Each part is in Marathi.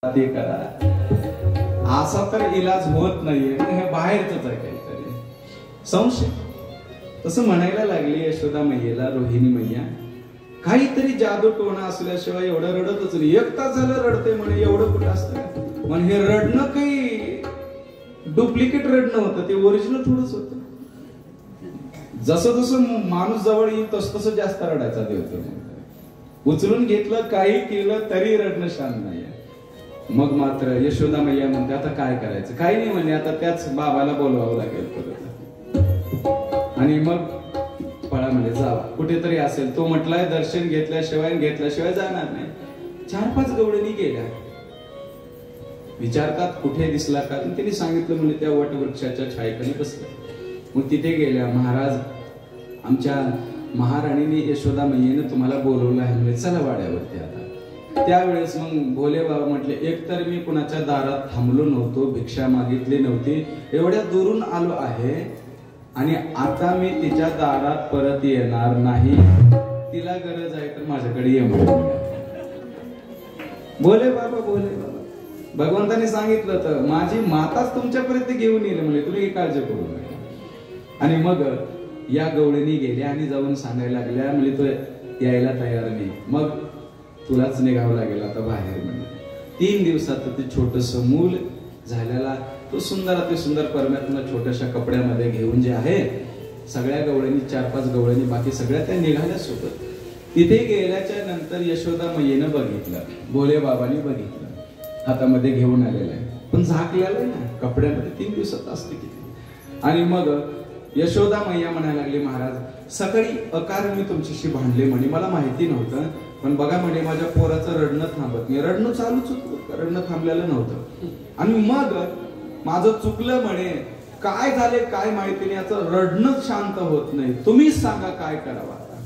ते करा, असा तर इलाज होत नाहीये, हे बाहेरच आहे काहीतरी संशय. तसं म्हणायला लागली यशोदा मैयेला रोहिणी मैया, काहीतरी जादू टोणा असल्याशिवाय एवढं रडतच नाही. एक तास झालं रडते म्हणे, एवढं कुठं असतं म्हणे. हे रडणं काही डुप्लिकेट रडणं होतं, ते ओरिजिनल थोडंच होतं. जसं जसं माणूस जवळ येईल तस तसं जास्त रडायचा देव. उचलून घेतलं, काही केलं तरी रडणं शांत नाहीये. मग मात्र यशोदा मैया म्हणते, आता काय करायचं? काही नाही म्हणे, आता त्याच बाबाला बोलवावं लागेल परत. आणि मग पळा म्हणजे जावा, कुठेतरी असेल. तो म्हटलाय दर्शन घेतल्याशिवाय जाणार नाही. 4-5 गवळणी गेल्या, विचारतात कुठे दिसला का? त्यांनी सांगितलं म्हणजे त्या वटवृक्षाच्या छायेखाली बसलं. मग तिथे गेल्या. महाराज, आमच्या महाराणीने यशोदा मैयेने तुम्हाला बोलवलं आहे म्हणजे चला वाड्यावरती. आता त्यावेळेस मग भोले बाबा म्हटले, एकतर मी कुणाच्या दारात थांबलो नव्हतो, भिक्षा मागितली नव्हती, एवढ्या दुरून आलो आहे आणि आता मी तिच्या दारात परत येणार नाही. तिला गरज आहे तर माझ्याकडे ये म्हणून. भोले बाबा भगवंताने सांगितलं तर माझी माताच तुमच्यापर्यंत घेऊन येईल म्हणजे, तुम्ही काळजी करू नये. आणि मग या गवळणी गेल्या आणि जाऊन सांगायला लागल्या म्हणजे तो यायला तयार नाही. मग तुलाच निघावं लागेल आता बाहेर म्हणजे. 3 दिवसात ते छोटस मूल झालेला, तो सुंदर अति सुंदर परमात्मा छोट्याशा कपड्यामध्ये घेऊन जे आहे, सगळ्या गवळणी 4-5 गवळणी बाकी सगळ्या त्या निघाल्या सोबत. तिथे गेल्याच्या नंतर यशोदा मैयेनं बघितलं, भोले बाबांनी बघितलं, हातामध्ये घेऊन आलेलं आहे पण झाकलेलं आहे ना कपड्यामध्ये. 3 दिवसात असते किती. आणि मग यशोदा मैया म्हणायला लागली, महाराज सकाळी अकारण मी तुमच्याशी भांडले म्हणे, मला माहिती नव्हतं, पण बघा म्हणे माझ्या पोराचं रडणं थांबत नाही. रडणं चालूच होतं, रडणं थांबलेलं नव्हतं. आणि मग माझं चुकलं म्हणे, काय झाले काय माहिती नाही, याचं रडणं शांत होत नाही, तुम्हीच सांगा काय करावं आता.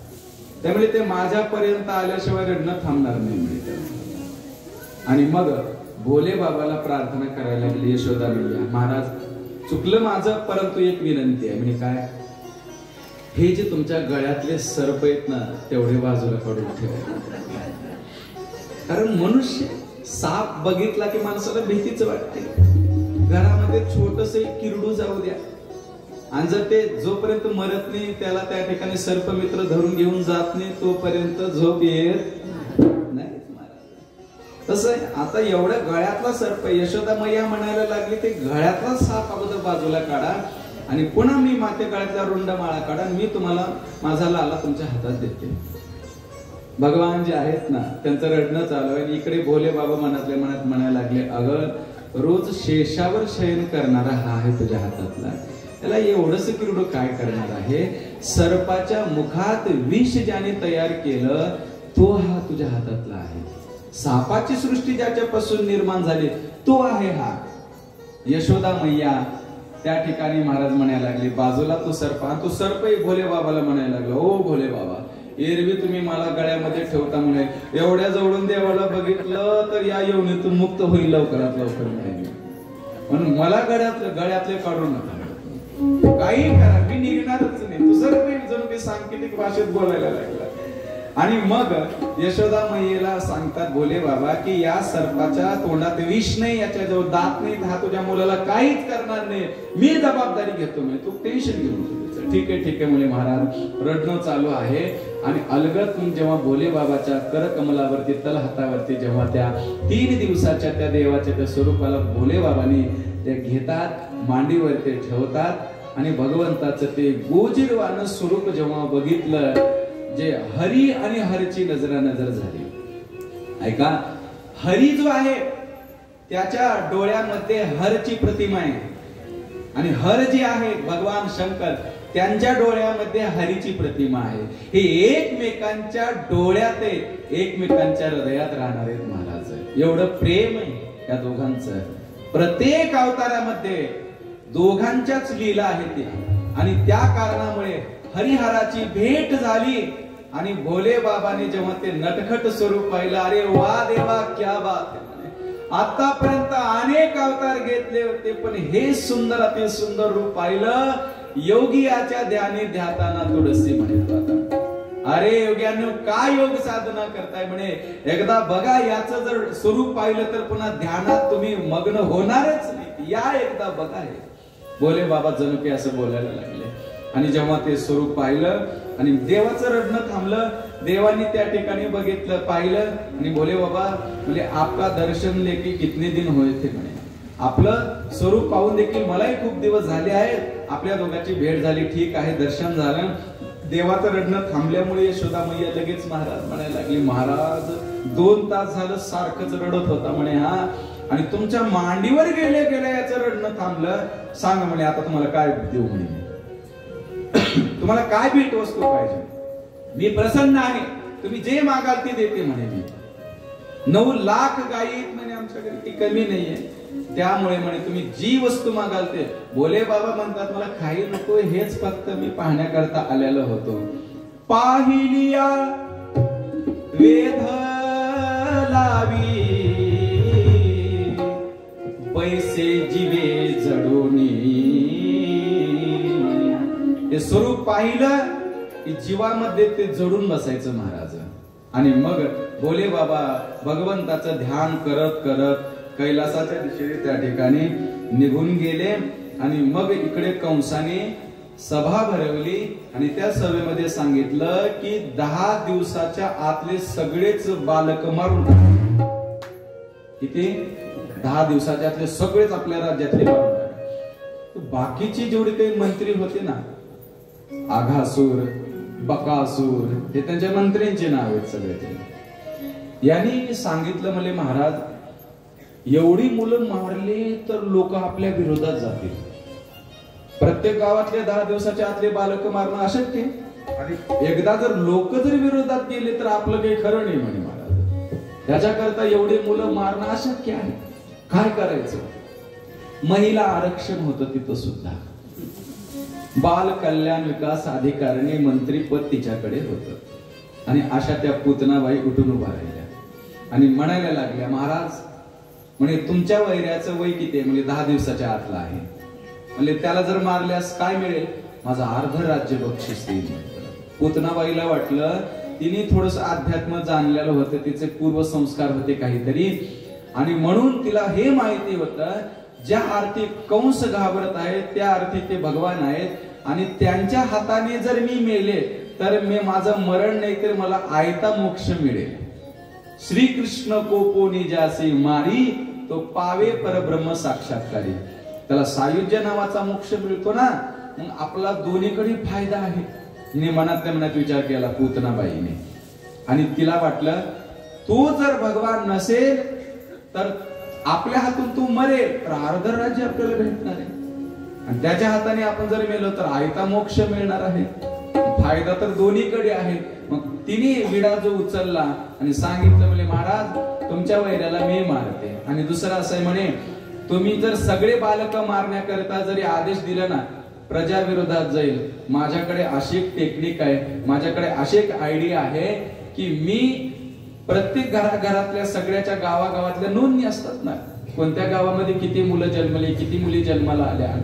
त्यामुळे ते माझ्यापर्यंत आल्याशिवाय रडणं थांबणार नाही म्हणे. आणि मग भोले बाबाला प्रार्थना करायला लागली यशोदा मैया, महाराज चुकलं माझं, परंतु एक विनंती आहे. म्हणजे काय? हे जे तुमच्या गळ्यातले सर्प आहेत ना, तेवढे बाजूला काढून ठेवा. कारण मनुष्य साप बघितला की माणसाला भीतीच वाटते. घरामध्ये छोटस किरडू जाऊ द्या, आणि जर ते जोपर्यंत मरत नाही त्याला त्या ठिकाणी सर्पमित्र धरून घेऊन जात नाही तोपर्यंत झोप येत नाही. तसं आता एवढ्या गळ्यातला सर्प, यशोदा मैया म्हणायला लागली, ते गळ्यातला साप अगोदर बाजूला काढा आणि पुन्हा मी माते गळ्यातला रुंड माळा काढा, मी तुम्हाला माझा लाला तुमच्या हातात देते. भगवान जे आहेत ना, त्यांचं रडणं चालू आहे. इकडे भोले बाबा मनातल्या मनात म्हणायला लागले, अगं रोज शेषावर शयन करणारा हा आहे तुझ्या हातातला, त्याला एवढंच किरडू काय करणार आहे? सर्पाच्या मुखात विष ज्याने तयार केलं तो हा तुझ्या हातातला आहे. सापाची सृष्टी ज्याच्यापासून निर्माण झाली तो आहे हा. यशोदा मैया त्या ठिकाणी महाराज म्हणायला लागले, बाजूला तो सर्प. तो सर्पही भोले बाबाला म्हणायला लागला, ओ भोले बाबा, एरवी तुम्ही मला गळ्यामध्ये ठेवता म्हणे, एवढ्या जवळून देवाला बघितलं तर या योनीतून मुक्त होईल लवकरात लवकर म्हणे, म्हणून मला गळ्यातले काढू नका, काही करा, मी निघणारच नाही. तो सर्प जणू काही सांकेतिक भाषेत बोलायला लागला. आणि मग यशोदा मैयेला सांगतात भोले बाबा की या सर्पाच्या तोंडात विष नाही, याच्याजवळ दात नाही, हा तुझ्या मुलाला काहीच करणार नाही, मी जबाबदारी घेतो म्हणे, तू टेन्शन घेऊ नको. ठीक आहे म्हणे महाराज. रडणं चालू आहे आणि अलगत जेव्हा भोले बाबाच्या करकमलावरती तलहातावरती जेव्हा त्या 3 दिवसाच्या त्या देवाच्या त्या स्वरूपाला भोले बाबांनी ते घेतात, मांडीवरती ठेवतात आणि भगवंताचं ते गोजिरवान स्वरूप जेव्हा बघितलं, जे हरी आणि हरची नजर झाली. ऐका, हरी जो आहे त्याच्या डोळ्यामध्ये हरची प्रतिमा आहे आणि हर जे आहे भगवान शंकर त्यांच्या डोळ्यामध्ये हरीची प्रतिमा आहे. हे एकमेकांच्या डोळ्यात आहे, एकमेकांच्या हृदयात राहणार आहेत महाराज. एवढं प्रेम आहे या दोघांचं. प्रत्येक अवतारामध्ये दोघांच्याच लीला आहेत आणि त्या कारणामुळे हरिहराची भेट झाली आणि भोले बाबाने जेव्हा ते नटखट स्वरूप पाहिलं, अरे वा देवा क्या बात आहे. आतापर्यंत अनेक अवतार घेतले होते पण हे सुंदर अति सुंदर रूप पाहिलं. योगी याच्या ध्यानी ध्याताना तुळसी म्हणत होता. अरे योग्यानो काय योग साधना करताय म्हणे, एकदा बघा याचं जर स्वरूप पाहिलं तर पुन्हा ध्यानात तुम्ही मग्न होणारच नाही, या एकदा बघा. हे बोले बाबा जणू की असं बोलायला लागले. आणि जेव्हा ते स्वरूप पाहिलं आणि देवाचं रडणं थांबलं, देवानी त्या ठिकाणी बघितलं पाहिलं आणि बोले बाबा म्हणजे आपका दर्शन लेके कितने दिन होय थे म्हणे, आपलं स्वरूप पाहून देखील मलाही खूप दिवस झाले आहेत, आपल्या दोघांची भेट झाली, ठीक आहे दर्शन झालं. देवाचं रडणं थांबल्यामुळे यशोदा मैया लगेच महाराज म्हणायला लागली, महाराज 2 तास झालं सारखंच रडत होता म्हणे हा, आणि तुमच्या मांडीवर गेले गेले याचं रडणं थांबलं, सांग म्हणे आता तुम्हाला काय देऊ म्हणे, तुम्हाला काय भेट वस्तू पाहिजे, मी प्रसन्न आहे, तुम्ही जे मागाल ते देते म्हणे. मी 9 लाख गायी म्हणे आमच्याकडे, ती कमी नाहीये, त्यामुळे म्हणे तुम्ही जी वस्तू मागाल ते. बोले बाबा म्हणतात मला काही नको, हेच फक्त मी पाहण्याकरता आलेलो होतो. पाहिलिया वेध लावी पैसे जीवे जडोनी, ते स्वरूप पाहिलं की जीवामध्ये ते जडून बसायचं महाराज. आणि मग बोले बाबा भगवंताचं ध्यान करत करत कैलासाच्या दिशेने त्या ठिकाणी निघून गेले. आणि मग इकडे कंसाने सभा भरवली आणि त्या सभेमध्ये सांगितलं की 10 दिवसाच्या आतले सगळेच बालक मारून टाका. किती? 10 दिवसाच्या आतले सगळेच आपल्या राज्यातले मारून टाका. बाकीचे जेवढे काही मंत्री होते ना, आघासूर, बकासूर, हे त्यांच्या मंत्र्यांचे नाव आहेत सगळे ते. यांनी सांगितलं मला महाराज एवढी मुलं मारली तर लोक आपल्या विरोधात जातील, प्रत्येक गावातले 10 दिवसाच्या आतले बालक मारणं अशक्य, आणि एकदा जर लोक जर विरोधात गेले तर आपलं काही खरं नाही म्हणे महाराज, त्याच्याकरता एवढे मुलं मारणं अशक्य आहे, काय करायचं. महिला आरक्षण होतं तिथं सुद्धा, बाल कल्याण विकास अधिकारिणी मंत्रीपद तिच्याकडे होतं. आणि अशा त्या पुतनाबाई उठून उभा राहिल्या आणि म्हणायला लागल्या, महाराज म्हणजे तुमच्या वैऱ्याचं वय किती आहे, म्हणजे 10 दिवसाच्या आतला आहे, म्हणजे त्याला जर मारल्यास काय मिळेल, माझं अर्ध राज्य बक्षीस देईल. पुतनाबाईला वाटलं तिने थोडस अध्यात्म जाणलेलं होतं, तिचे पूर्व संस्कार होते काहीतरी, आणि म्हणून तिला हे माहिती होतं ज्या अर्थी कंस घाबरत आहेत त्या अर्थी ते भगवान आहेत, आणि त्यांच्या हाताने जर मी मेले तर मी माझं मरण नाही तर मला आयता मोक्ष मिळेल. श्रीकृष्ण कोपोनी ज्यासी मारी तो पावे परब्रह्म साक्षात्कारी. त्याला सायुज्य नावाचा मोक्ष मिळतो ना, मग आपला दोन्हीकडे फायदा आहे. मी मनात विचार केला पुतनाबाईने, आणि तिला वाटलं तो जर भगवान नसेल तर आपल्या हातून तू मरेल तर अर्ध राज्य आपल्याला भेटणार आहे, आणि त्याच्या हाताने आपण जर मेलो तर आयता मोक्ष मिळणार आहे, फायदा तर दोन्हीकडे आहे. मग तिने विडा जो उचलला आणि सांगितलं म्हणजे महाराज तुमच्या वैऱ्याला मी मारते, आणि दुसरं असं म्हणे तुम्ही जर सगळे बालक मारण्याकरता जरी आदेश दिला ना प्रजा विरोधात जाईल. माझ्याकडे अशी एक टेक्निक आहे, माझ्याकडे अशी एक आयडिया आहे की मी प्रत्येक घरातल्या सगळ्याच्या गावागावातल्या नोंदणी असतात ना, कोणत्या गावामध्ये किती मुलं जन्मले, किती मुली जन्माला आल्या,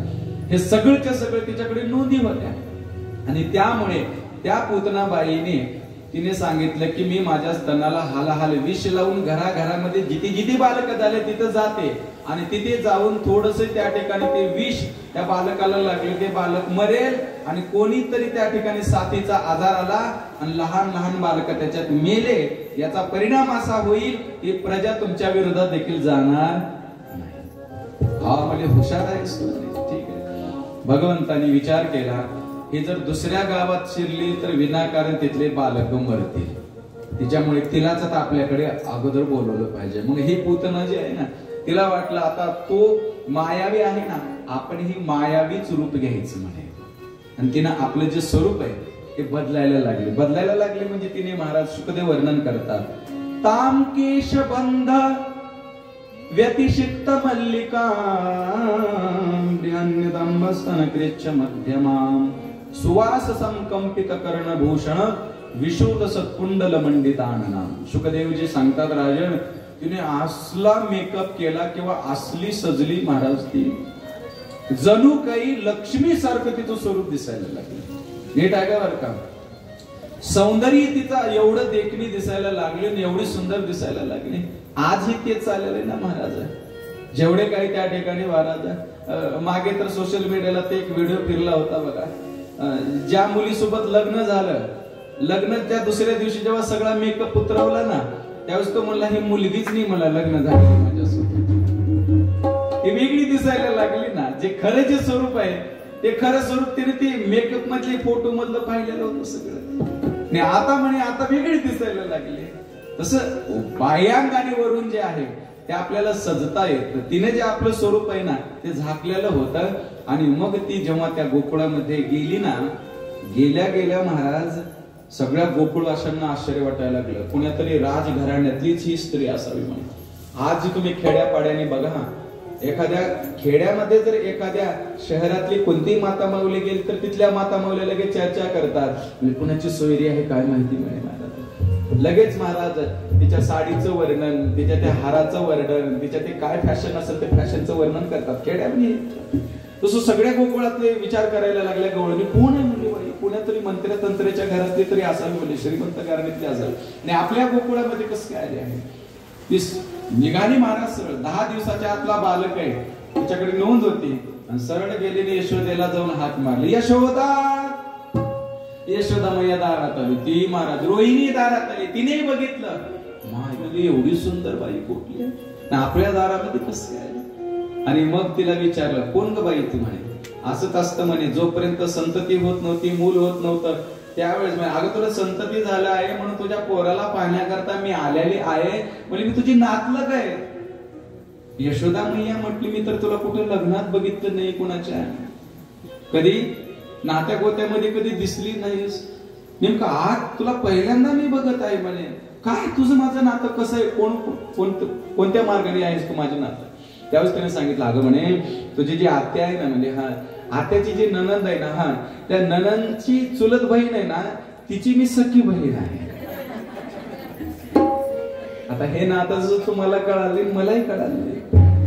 हे सगळंच्या सगळं तिच्याकडे नोंदी होत्या. आणि त्यामुळे त्या पुतनाबाईने तिने सांगितलं की मी माझ्या स्तनाला हालाहाल विष लावून घराघरामध्ये जिथे जिथे बालक झाले तिथे जाते, आणि तिथे जाऊन थोडस त्या ठिकाणी ते विष त्या बालकाला लागले, ते बालक मरेल, आणि कोणीतरी त्या ठिकाणी साथीचा आजार आला आणि लहान लहान बालक त्याच्यात मेले, याचा परिणाम असा होईल की प्रजा तुमच्या विरोधात देखील जाणार नाही. हा म्हणजे हुशार आहे, ठीक आहे. भगवंतानी विचार केला हे जर दुसऱ्या गावात शिरली तर विनाकारण तिथले बालक मरतील, तिच्यामुळे तिलाच आता आपल्याकडे अगोदर बोलवलं पाहिजे. मग ही पुतना जी आहे ना, तिला वाटलं आता तो मायावी आहे ना, आपण ही मायावीच रूप घ्यायचं म्हणे, आणि तिनं आपलं जे स्वरूप आहे ते बदलायला लागले म्हणजे तिने महाराज शुकदेव वर्णन करतात, ताम केश बंध व्यतिषिक्त मल्लिका स्तन कृच्छ मध्यमाम सुवास संकंपित कर्णभूषण विशुद्ध सत्कुंडल मंडितानना. शुकदेवजी सांगतात राजन तिने असला मेकअप केला किंवा असली सजली महाराज, ती जणू काही लक्ष्मी सारखं तिचं स्वरूप दिसायला लागलं. नीट आहे का बरं का. सौंदर्य तिचा एवढं देखणी दिसायला लागले आणि एवढी सुंदर दिसायला लागली. आजही तेच चाललेलं आहे ना महाराज. जेवढे काही त्या ठिकाणी महाराज मागे तर सोशल मीडियाला ते एक व्हिडिओ फिरला होता बघा. ज्या मुलीसोबत लग्न झालं, लग्नाच्या दुसऱ्या दिवशी जेव्हा सगळा मेकअप उतरवला ना, त्यावेळेस तो म्हणला ही मुलगीच नाही मला लग्न झालं माझ्यासोबत. ती वेगळी दिसायला लागली ना. जे खरं जे स्वरूप आहे ते खरं स्वरूप तिने ते मेकअप मधले फोटो मधलं पाहिलेलं होतं सगळं. आणि आता म्हणे आता वेगळी दिसायला लागली. तसं बाह्यांग आणि वरून जे आहे ते आपल्याला सजता येत. तिने जे आपलं स्वरूप आहे ना ते झाकलेलं होतं. आणि मग ती जेव्हा त्या गोकुळामध्ये गेली ना, गेल्या गेल्या महाराज सगळ्या गोकुळवाशांना आश्चर्य वाटायला लागलं. कुण्यातरी राजघराण्यातलीच ही स्त्री असावी म्हणून. आज जी तुम्ही खेड्यापाड्याने बघा, एखाद्या खेड्यामध्ये जर एखाद्या शहरातली कोणतीही माता माऊली गेली तर तिथल्या माता माऊली लगेच चर्चा करतात. म्हणजे कुणाची सोयरी आहे काय माहिती मिळेल महाराज. लगेच महाराज तिच्या साडीचं वर्णन, तिच्या त्या हाराचं वर्णन, तिच्या ते काय फॅशन असेल ते फॅशनचं वर्णन करतात खेड्यामध्ये. तसं सगळ्या गोकुळातले विचार करायला लागल्या गवळणी कोण आहे मुली बाई, पुण्यात तरी मंत्र्या तंत्र्याच्या घरातली तरी असावी मुली, श्रीमंत घराण्यातली असावी. आणि आपल्या गोकुळामध्ये कसं काय आले आहे. निघाली महाराज सरळ 10 दिवसाच्या आतला बालक आहे तिच्याकडे नोंद होती आणि सरळ गेलेली यशोदेला जाऊन हात मारले. यशोदा, यशोदा मैया दारात आली. ती महाराज रोहिणी दारात आली. तिने बघितलं माय एवढी सुंदर बाई कुठली आपल्या दारामध्ये कसं काय. आणि मग तिला विचारलं कोण ग बाई ती. म्हणे असंच असतं म्हणे, जोपर्यंत संतती होत नव्हती, मूल होत नव्हतं त्यावेळेस अगं तुला संतती झालं आहे म्हणून तुझ्या पोराला पाहण्याकरता मी आलेली आहे. म्हणजे मी तुझी नातलं काय. यशोदा मैया म्हटली मी तर तुला कुठे लग्नात बघितलं नाही, कुणाच्या कधी नात्या गोत्यामध्ये कधी दिसली नाहीस. नेमकं आज तुला पहिल्यांदा मी बघत आहे. म्हणे काय तुझं माझं नातं कसं आहे, कोणत्या मार्गाने आहेस तू माझं नातं. त्यावेळेस त्याने सांगितलं अगं म्हणे तुझी जी आत्या आहे ना, म्हणजे हा आत्याची जी ननंद आहे ना, हा त्या ननंदची चुलत बहीण आहे ना तिची मी सख्खी बहीण आहे. आता हे नातं जसं तुम्हाला कळाले मलाही कळाले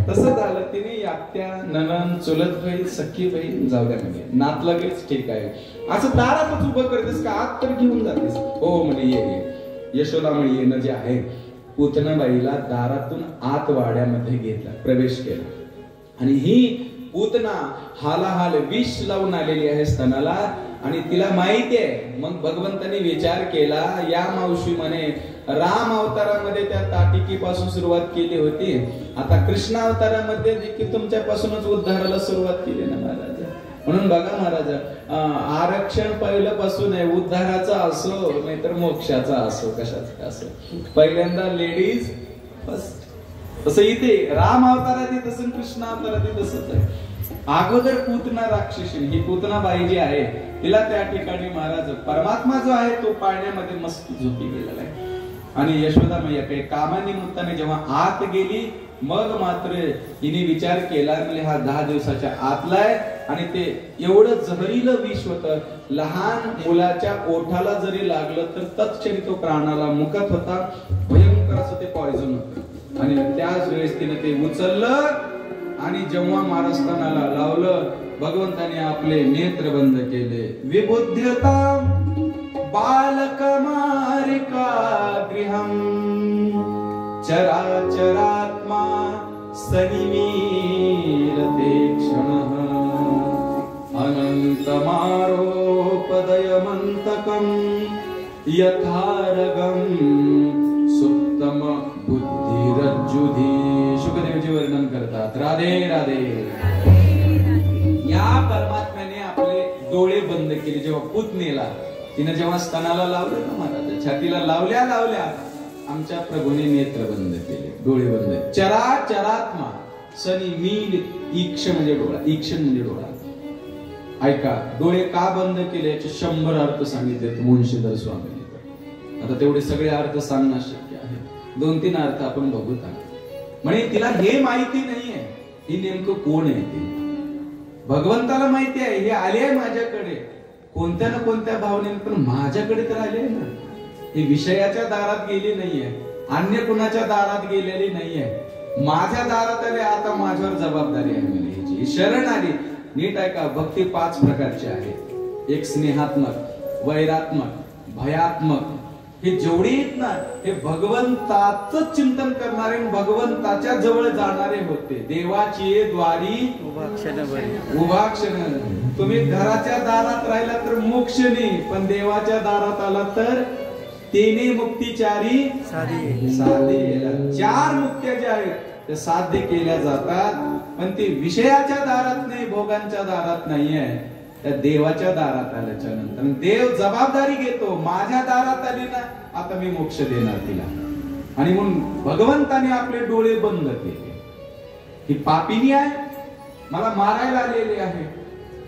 तसं झालं. तिने आत्या, ननंद, चुलत बहीण, सख्खी बहीण जाऊ द्या म्हणजे नात लगेच ठीक आहे. असं दारातच उभं करतेस का आत तर घेऊन जातेस. हो म्हणे ये. यशोदा म्हणे येणं जे आहे पूतनाबाईला दारातून आत वाड्यामध्ये घेतला, प्रवेश केला. आणि ही पूतना हालाहाल विष लावून आलेली आहे स्तनाला आणि तिला माहिती आहे. मग भगवंतानी विचार केला या मावशी म्हणे राम अवतारामध्ये त्या ताटिकीपासून सुरुवात केली होती, आता कृष्ण अवतारामध्ये देखील तुमच्यापासूनच उद्धाराला सुरुवात केली ना महाराज. म्हणून बघा महाराज आरक्षण पहिल्यापासून आहे, उद्धाराचा असो नाहीतर मोक्षाचा असो कशाचा असो पहिल्यांदा लेडीज फर्स्ट. तसं इथे राम अवतारात तसं कृष्ण अवतारात तसंच आहे. अगोदर पूतना राक्षसी ही पूतना बाई जी आहे तिला त्या ठिकाणी महाराज परमात्मा जो आहे तो पाळण्यामध्ये मस्त झोपी गेलेला आहे. आणि यशोदा मैया काही कामानिमित्ताने जेव्हा आत गेली मग मात्र हिने विचार केला म्हणजे हा 10 दिवसाच्या आतला आहे आणि ते एवढं जहरीलं विष होतं. लहान मुलाच्या ओठाला जरी लागलं तर तत्क्षणी तो प्राणाला मुकत होता. भयंकर असं ते पॉइझन होतं. आणि त्याच वेळेस तिने ते उचललं आणि जेव्हा मारस्थानाला लावलं भगवंताने आपले नेत्र बंद केले. विबुध्यता बालकमारिका गृहं चराचरात्मा सनिमीरते क्षणः अनन्तमारोपदयमन्तकं यथारगं सुप्तम बुद्धिरज्जुधी. शुकदेवजी वर्णन करतात राधे राधे. या परमात्म्याने आपले डोळे बंद केले जेव्हा पूतनेला तिने जेव्हा स्तनाला लावलं ना महाराज छातीला लावल्या लावल्या आमच्या प्रभूने नेत्र बंद केले, डोळे बंद. चराचरात्मा सनी मील ईक्ष म्हणजे डोळा, ईक्षण म्हणजे डोळा. ऐका डोळे का बंद केले याचे 100 अर्थ सांगितले मुंशीधर स्वामींनी. आता तेवढे सगळे अर्थ सांगणं शक्य आहे, 2-3 अर्थ आपण बघूत. म्हणजे तिला हे माहिती नाहीये ही नेमकं कोण आहे ते. भगवंताला माहिती आहे हे आले आहे माझ्याकडे कोणत्या ना कोणत्या भावनेने, पण माझ्याकडे तर आले ना. ही विषयाच्या दारात गेली नाहीये, अन्य कुणाच्या दारात गेलेली नाहीये, माझ्या दारात आले. आता माझ्यावर जबाबदारी आहे म्हणजे ही शरण आली. नीट ऐका भक्ती 5 प्रकारची आहे. एक स्नेहात्मक, वैरात्मक, भयात्मक, हे जेवढे आहेत ना हे भगवंताचं चिंतन करणारे, भगवंताच्या जवळ जाणारे होते. देवाची द्वारी उभा क्षण. तुम्ही घराच्या दारात राहिला तर मोक्ष नाही, पण देवाच्या दारात आला तर तेने मुक्तीचारी साधे. 4 मुक्त्या ज्या आहेत ते साध्य केल्या जातात, पण ते विषयाच्या दारात नाही, भोगांच्या दारात नाही आहे, त्या देवाच्या दारात आल्याच्या नंतर देव जबाबदारी घेतो. माझ्या दारात आली ना, आता मी मोक्ष देणार तिला. आणि म्हणून भगवंताने आपले डोळे बंद केले. ही पापिनी आहे, मला मारायला आलेली आहे,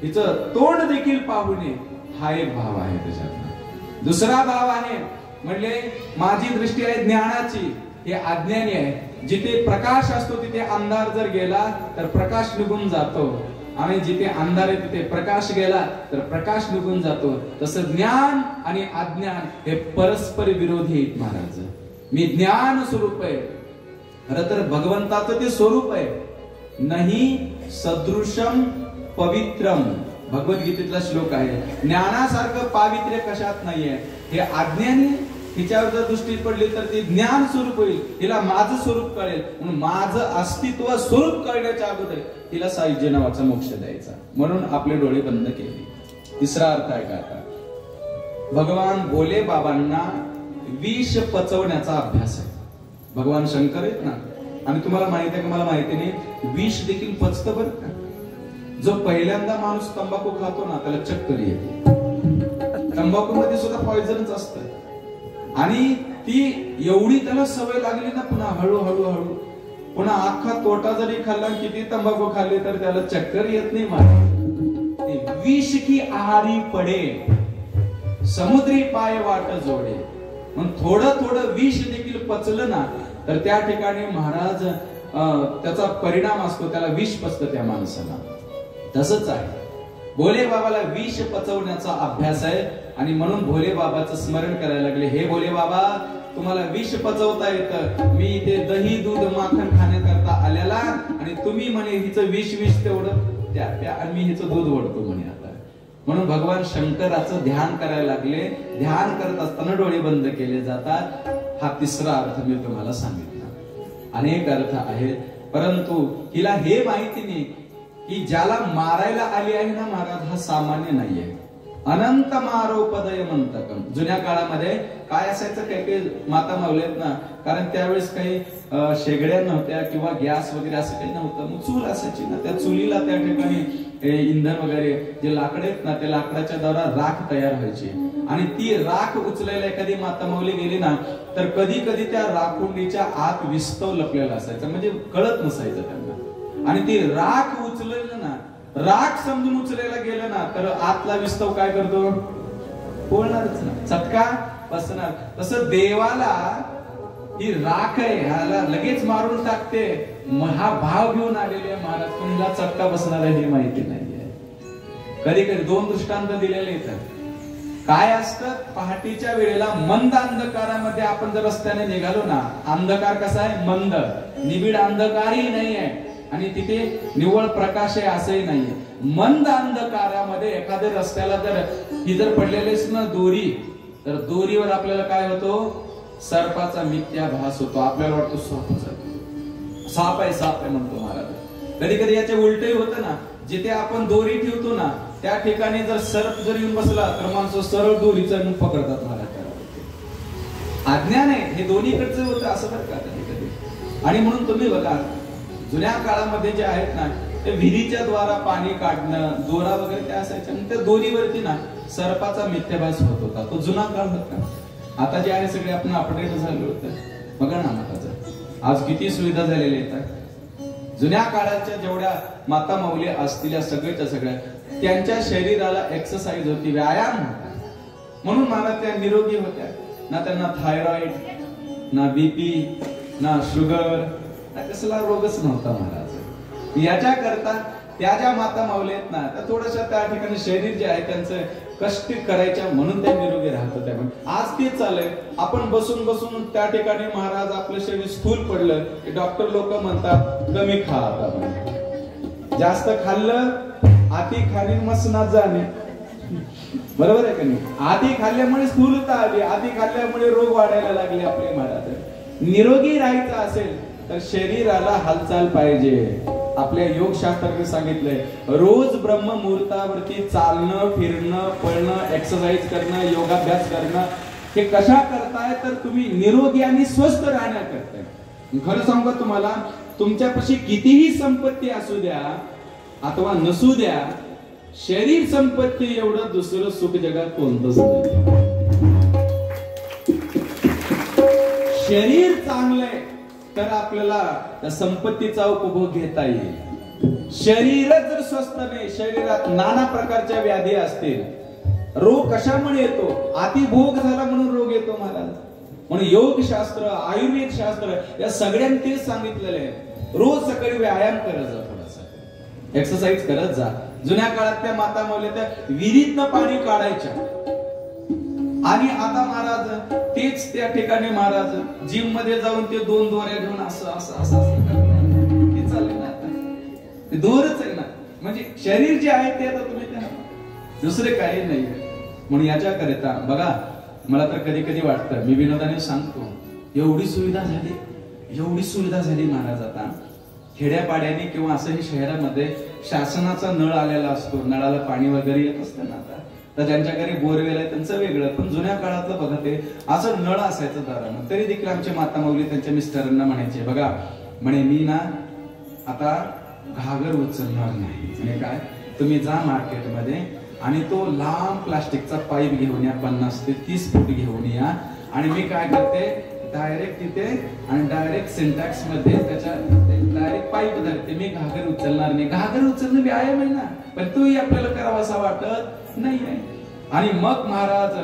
हिचं तोंड देखील पाहू नये. हा एक भाव आहे त्याच्यात. दुसरा भाव आहे म्हणले माझी दृष्टी आहे ज्ञानाची, हे अज्ञानी आहे. जिथे प्रकाश असतो तिथे अंधार जर गेला तर प्रकाश निघून जातो, आणि जिथे अंधार आहे तिथे प्रकाश गेला तर प्रकाश निघून जातो. तसं ज्ञान आणि अज्ञान हे परस्पर विरोधी आहेत महाराज. मी ज्ञान स्वरूप आहे, खरं तर भगवंताचं ते स्वरूप आहे. नाही सदृशम पवित्रम, भगवद्गीतेतला श्लोक आहे. ज्ञानासारखं पावित्र्य कशात नाहीये. हे अज्ञानी हिच्यावर जर दृष्टी पडली तर ती ज्ञान स्वरूप होईल, तिला माझं स्वरूप कळेल. म्हणून माझं अस्तित्व स्वरूप कळण्याच्या अगोदर तिला सायुज्य नावाचा मोक्ष द्यायचा. म्हणून आपले डोळे बंद केले. तिसरा अर्थ आहे का आता, भगवान भोले बाबांना विष पचवण्याचा अभ्यास आहे. भगवान शंकर आहेत ना, आणि तुम्हाला माहिती आहे का मला माहिती नाही, विष देखील पचतं बरं का. जो पहिल्यांदा माणूस तंबाखू खातो ना त्याला चक्कर येते. तंबाखू मध्ये सुद्धा पॉइझनच असतं, आणि ती एवढी त्याला सवय लागली ना, पुन्हा हळूहळू हळू पुन्हा अख्खा तोटा जरी खाल्ला, किती तंबाखू खाल्ले तर त्याला चक्कर येत नाही. मला विष की आहारी पडे, समुद्री पाय वाट जोडे. मग थोडं थोडं विष देखील पचलं ना तर त्या ठिकाणी महाराज त्याचा परिणाम असतो, त्याला विष पचतं त्या माणसाला. तसंच आहे, भोले बाबाला विष पचवण्याचा अभ्यास आहे. आणि म्हणून भोले बाबाचं स्मरण करायला लागले. हे भोले बाबा, तुम्हाला विष पचवता येतं, मी इथे दही दूध माखन खाण्याकरता आलेला, आणि तुम्ही म्हणे हिचं विष तेवढं त्या आणि मी हिचं दूध ओढतो म्हणे आता. म्हणून भगवान शंकराचं ध्यान करायला लागले. ध्यान करत असताना डोळे बंद केले जातात. हा तिसरा अर्थ मी तुम्हाला सांगितला. अनेक अर्थ आहेत, परंतु हिला हे माहिती नाही की ज्याला मारायला आली आहे ना महाराज, हा सामान्य नाहीये. अनंत मारोपदय मंतकम. जुन्या काळामध्ये काय असायचं, काही माता मावल्यात ना, कारण त्यावेळेस काही शेगड्या नव्हत्या किंवा गॅस वगैरे असं काही नव्हतं. मग चूल असायची ना, त्या चुलीला त्या ठिकाणी इंधन वगैरे जे लाकड आहेत ना, त्या लाकडाच्या द्वारा राख तयार व्हायची, आणि ती राख उचलायला एखादी माता मावली गेली ना तर कधी कधी त्या राखुंडीच्या आत विस्तव लपलेला असायचा, म्हणजे कळत नसायचं त्यांना. आणि ती राख उचलेलं ना, राख समजून उचलायला गेलं ना तर आतला विस्तव काय करतो, पोळणारच ना, चटका बसणार. तसं देवाला ही राख आहे, ह्याला लगेच मारून टाकते, हा भाव घेऊन आलेले महाराज, पण हिला चटका बसणार आहे हे माहिती नाहीये. कधी कधी 2 दृष्टांत दिलेले येतात. काय असतं, पहाटेच्या वेळेला मंद अंधकारामध्ये आपण जर रस्त्याने निघालो ना, अंधकार कसा आहे, मंद, निबिड अंधकारही नाही आहे, आणि तिथे निव्वळ प्रकाश आहे असंही नाहीये. मंद अंधकारामध्ये एखाद्या रस्त्याला जर ही जर पडलेलीच ना दोरी, तर दोरीवर आपल्याला काय होतो, सर्पाचा मिथ्याभास होतो. आपल्याला वाटतो साप आहे म्हणतो महाराज. कधी कधी याचे उलटही होतं ना, जिथे आपण दोरी ठेवतो ना त्या ठिकाणी जर सर्प जर येऊन बसला तर माणसं सरळ दोरीचा पकडतात महाराज. अज्ञान आहे हे दोन्हीकडचं होतं असं बरं का कधी कधी. आणि म्हणून तुम्ही बघा, जुन्या काळामध्ये जे आहेत ना ते विहिरीच्या द्वारा पाणी काढणं, दोरा वगैरे त्या असायच्या, त्या दोरीवरती ना सर्पाचा मिथ्याभास होत होता. तो जुना काळ होता. आता जे आहे सगळे आपण अपडेट झाले होतं. बघा ना महाराज, आज किती सुविधा झालेल्या आहेत. जुन्या काळाच्या जेवढ्या माता माऊली असतील या सगळ्याच्या सगळ्या त्यांच्या शरीराला एक्सरसाइज होती, व्यायाम होता, म्हणून मला त्या निरोगी होत्या. ना त्यांना थायरॉइड, ना बीपी, ना शुगर, कसला रोगच नव्हता महाराज. याच्या करता त्या ज्या माता माऊली आहेत ना त्या थोड्याशा त्या ठिकाणी शरीर जे आहे त्यांचं कष्ट करायच्या, म्हणून त्या निरोगी राहत होत्या. आज तेच चाललंय, आपण बसून बसून त्या ठिकाणी महाराज आपलं शरीर स्थूल पडलं की डॉक्टर लोक म्हणतात कमी खा. आता जास्त खाल्लं, आती खाणे मसनात जाणे. बरोबर आहे का नाही? आधी खाल्ल्यामुळे स्थूलता आली, आधी खाल्ल्यामुळे रोग वाढायला लागले आपले महाराज. निरोगी राहायचं असेल तर शरीराला हालचाल पाहिजे. आपल्या योग शास्त्राने सांगितलंय रोज ब्रह्म मुहूर्तावरती चालणं, फिरणं, पळणं, एक्सरसाइज करणं, योगाभ्यास करणं. हे कशा करताय तर तुम्ही निरोगी आणि स्वस्थ राहण्या करताय. खरं सांगू तुम्हाला, तुमच्यापाशी कितीही संपत्ती असू द्या अथवा नसू द्या, शरीर संपत्ती एवढं दुसरं सुख जगात कोणतंच नाही. शरीर चांगलंय तर आपल्याला त्या संपत्तीचा उपभोग घेता येईल. शरीर जर स्वस्थ नाही, शरीरात नाना प्रकारच्या व्याधी असतील. रोग कशामुळे येतो? अतिभोग झाला म्हणून रोग येतो महाराज. म्हणून योग शास्त्र, आयुर्वेद शास्त्र या सगळ्यांनी तेच सांगितलेलं आहे. रोज सकाळी व्यायाम करत जा, थोडासा एक्सरसाइज करत जा. जुन्या काळात त्या माता म्हणल्या त्या विहिरीतनं पाणी काढायच्या. आणि आता महाराज तेच त्या ठिकाणी महाराज जिम मध्ये जाऊन ते 2 दोऱ्या घेऊन असं असं असं हे चाललंय ना. ते दोरच आहे ना. म्हणजे शरीर जे आहे ते आता तुम्ही त्या दुसरे काही नाही. म्हणून याच्याकरिता बघा, मला तर कधी कधी वाटतं, मी विनोदाने सांगतो, एवढी सुविधा झाली महाराज. आता खेड्यापाड्याने किंवा असंही शहरामध्ये शासनाचा नळ आलेला असतो, नळाला पाणी वगैरे येत असतं ना. आता तर ज्यांच्या घरी बोरवेल आहे त्यांचं वेगळं, पण जुन्या काळातलं बघा ते असं नळ असायचं दारानं. तरी देखील आमचे माता माऊली त्यांच्या मिस्टरांना म्हणायचे, बघा म्हणे मी ना आता घागर उचलणार नाही. म्हणजे काय, तुम्ही जा मार्केटमध्ये आणि तो लांब प्लास्टिकचा पाईप घेऊन या, 50 ते 30 फूट घेऊन या. आणि मी काय करते, डायरेक्ट तिथे आणि डायरेक्ट सिंटॅक्स मध्ये त्याच्या डायरेक्ट पाईप धरते. मी घागर उचलणार नाही. घागर उचलणं व्यायाम आहे ना, पण तोही आपल्याला करावा असा वाटत नाही आहे. आणि मग महाराज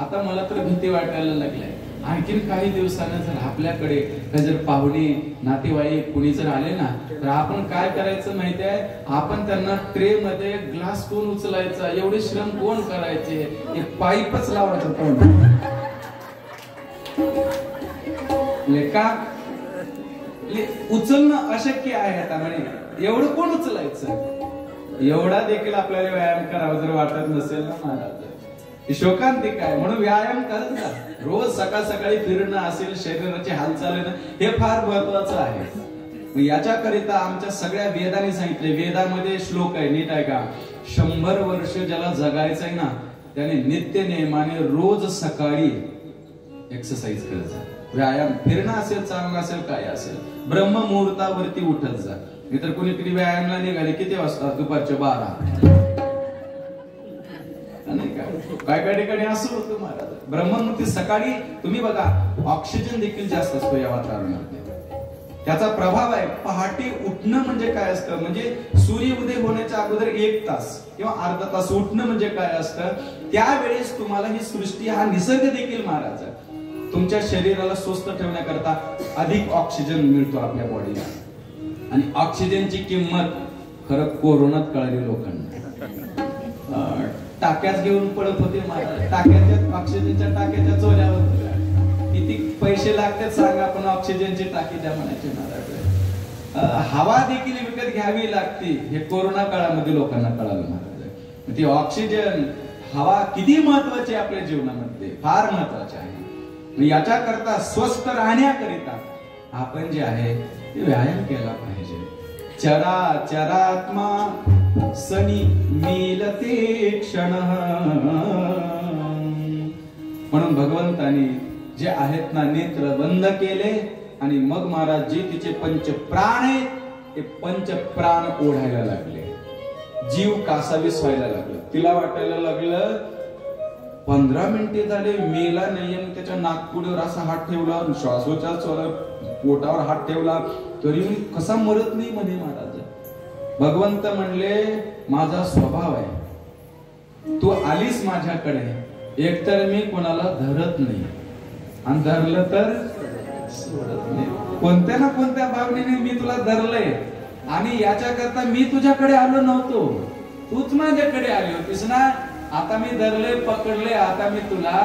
आता मला तर भीती वाटायला लागलाय. आणखीन काही दिवसानं जर आपल्याकडे जर पाहुणे नातेवाईक कुणी जर आले ना, तर आपण काय करायचं माहिती आहे, आपण त्यांना ट्रे मध्ये ग्लास कोण उचलायचा, एवढे श्रम कोण करायचे, एक पाईपच लावायचं कोण का उचलणं अशक्य आहे. आता म्हणजे एवढं कोण उचलायचं, एवढा देखील आपल्याला व्यायाम करावा जर वाटत नसेल ना महाराज, शोकांतिक आहे. म्हणून व्यायाम करत जा. रोज सकाळ सकाळी फिरणं असेल, शरीराची हालचाल हे फार महत्वाचं आहे. याच्याकरिता आमच्या सगळ्या वेदांनी सांगितले. वेदामध्ये श्लोक आहे, नीट आहे का, 100 वर्ष ज्याला जगायचं आहे ना त्याने नित्य नियमाने रोज सकाळी एक्सरसाइज करत जा. व्यायाम, फिरणं असेल, चालणं असेल, काय असेल, ब्रह्म मुहूर्तावरती उठत जा. इतर कोणीतरी व्यायामला निघाले किती वाजता, दुपारच्या 12. काय काय ठिकाणी असं होतं महाराज. ब्रह्ममुहूर्ती सकाळी तुम्ही बघा, ऑक्सिजन देखील जास्त असतो या वातावरणामध्ये, त्याचा प्रभाव आहे. पहाटे उठणं म्हणजे काय असतं, म्हणजे सूर्योदय होण्याच्या अगोदर 1 तास किंवा अर्धा तास उठणं म्हणजे काय असतं. त्यावेळेस तुम्हाला ही सृष्टी, हा निसर्ग देखील महाराज तुमच्या शरीराला स्वस्थ ठेवण्याकरता अधिक ऑक्सिजन मिळतो आपल्या बॉडीला. आणि ऑक्सिजनची किंमत खरं कोरोनात कळाली लोकांना. टाक्याच घेऊन पडत होते महाराज, टाक्याच्या ऑक्सिजनच्या टाक्याच्या चोऱ्या होत्या. किती पैसे लागतात सांगा, पण ऑक्सिजनची टाकी द्या म्हणायचे महाराज. हवा देखील विकत घ्यावी लागते, हे कोरोना काळामध्ये लोकांना कळालं महाराज. ती ऑक्सिजन हवा किती महत्वाची आपल्या जीवनामध्ये, फार महत्वाची आहे. याच्याकरता स्वस्थ राहण्याकरिता आपण जे आहे ते व्यायाम केला पाहिजे. चरा चरात्मा सनी मिलते क्षण. म्हणून भगवंतानी जे आहेत ना नेत्र बंद केले आणि मग महाराज जे तिचे 5 प्राण आहेत ते 5 प्राण ओढायला लागले. जीव कासावीस व्हायला लागला. तिला वाटायला लागलं 15 मिनिटे झाले मेला नाहीये. त्याच्या नागपुडीवर असा हात ठेवला, श्वासोच्छवास पोटावर हात ठेवला, तरी कसा मरत नाही म्हणे महाराज. भगवंत म्हणले माझा स्वभाव आहे, तू आलीस माझ्याकडे, एकतर मी कोणाला धरत नाही आणि धरलं तर सोडत नाही. कोणत्या ना कोणत्या भावनेने मी तुला धरलंय आणि याच्याकरता मी तुझ्याकडे आलो नव्हतो, तूच माझ्याकडे आली होतीस ना. आता मी धरले, पकडले, आता मी तुला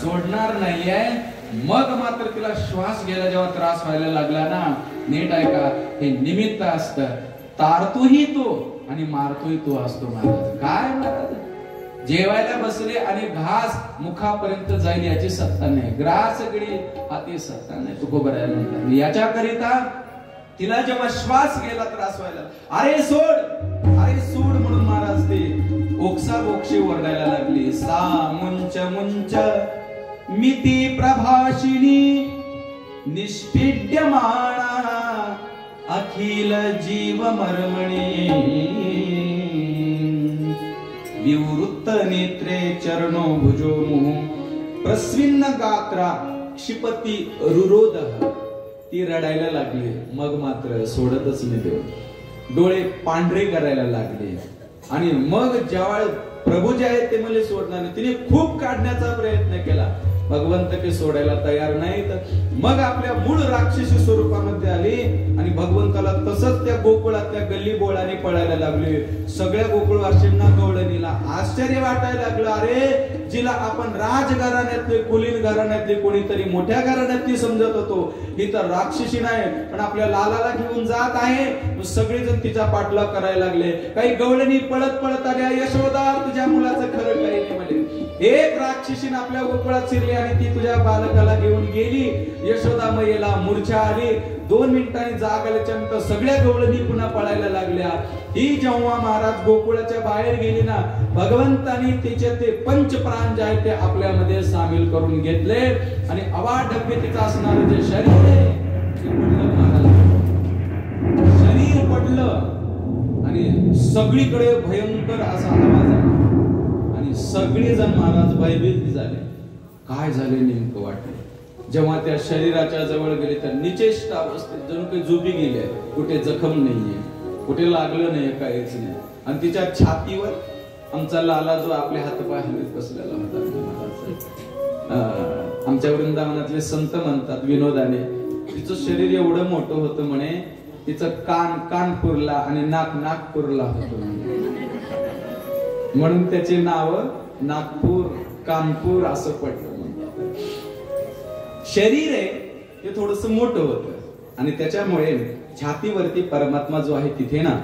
सोडणार नाहीये. मग मात्र तिला श्वास घ्यायला जेव्हा त्रास व्हायला लागला ना, नीट ऐका, हे निमित्त असतं. तारतोही तो आणि मारतोही तो असतो महाराज. काय महाराज, जेवायला बसले आणि घास मुखापर्यंत जाईल याची सत्ता नाही, ग्रास गडी हाती सत्ता नाही. तुकोबराया म्हणतात याच्याकरिता तिला जेव्हा श्वास गेला त्रास व्हायला, अरे सोड म्हणून महाराज ते ओक्सा बोक्षी ओरडायला लागली. सा मुंच मुंच मिती प्रभाशिनी निष्पीड्यमाणा अखिल जीव मर्मणी विवृत्त नेत्रे चरणो भुजो मुहु प्रस्विन्न गात्रा क्षिपती रुरोदः. ती रडायला लागली. मग मात्र सोडतच नाही देव. डोळे पांढरे करायला लागले आणि मग जेव्हा प्रभू जे आहेत ते मला सोडणार नाही, तिने खूप काढण्याचा प्रयत्न केला. भगवंत ते सोडायला तयार नाहीत. मग आपल्या मूळ राक्षसी स्वरूपामध्ये आली आणि भगवंताला तसंच त्या गोकुळातल्या गल्ली बोळाने पळायला लागले. सगळ्या गोकुळवासींना गवळणीला आश्चर्य वाटायला लागलं, अरे जिला आपण राजघराण्यातले कुलीन घराण्यातले कोणीतरी मोठ्या घराण्यातली समजत होतो, ही तर राक्षसी नाही पण आपल्या लालाला घेऊन जात आहे. सगळेजण तिचा पाठलाग करायला लागले. काही गवळणी पळत आल्या, यशोदा तुझ्या मुलाचं खरं काही नाही म्हणे. एक राक्षसीने आपल्या गोकुळात शिरली आणि ती तुझ्या बालकाला घेऊन गेली. यशोदा मैयाला मूर्छा आली. 2 मिनिटांनी जाग आल्याच्यानंतर सगळ्या गवळणी पुन्हा पळायला लागल्या. ही जेव्हा महाराज गोकुळाच्या बाहेर गेली ना, भगवंतानी तिचे ते पंचप्राण जे आहेत ते आपल्यामध्ये सामील करून घेतले आणि अवाढव्य तिचं असणारं जे शरीर आहे ते पडलं महाराज. शरीर पडलं आणि सगळीकडे भयंकर असा आवाज आला आणि सगळेजण महाराज भयभीत झाले. काय झाले नेमकं वाटलं. जेव्हा त्या शरीराच्या जवळ गेले तर निचेष्ट अवस्थेत जणू काही झोपी गेले. कुठे जखम नाहीये, कुठे लागलं नाही, काहीच नाही. आणि तिच्या छातीवर आमचा लाला जो आपल्या हातपाय हलवीत बसलेला होता. आमच्या वृंदावनातले संत म्हणतात विनोदाने, तिचं शरीर एवढं मोठं होतं म्हणे, तिचं कान पुरला आणि नाक पुरला होतं म्हणून त्याचे नाव नागपूर कानपूर असं पडलं. शरीर आहे ते थोडस मोठं होतं आणि त्याच्यामुळे छातीवरती परमात्मा जो आहे तिथे ना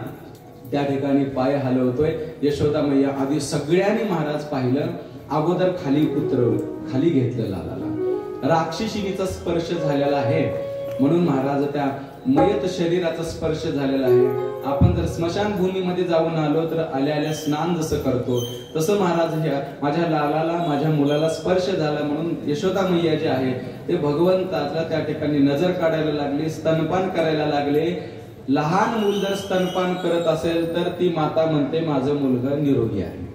त्या ठिकाणी पाय हलवतोय. यशोदा मैया आधी सगळ्यांनी महाराज पाहिलं. अगोदर खाली घेतलं लालाला. राक्षसीचा स्पर्श झालेला आहे म्हणून महाराज त्या मयत शरीराचा स्पर्श झालेला आहे. आपण जर स्मशान भूमीमध्ये जाऊन आलो तर आल्या स्नान जसं करतो तसं महाराज माझ्या लालाला माझ्या मुलाला स्पर्श झाला म्हणून यशोदा मैया जे आहे ते भगवंताचा त्या ठिकाणी नजर काढायला लागली, स्तनपान करायला लागले. लहान मूल जर स्तनपान करत असेल तर ती माता म्हणते माझं मुलगा निरोगी आहे,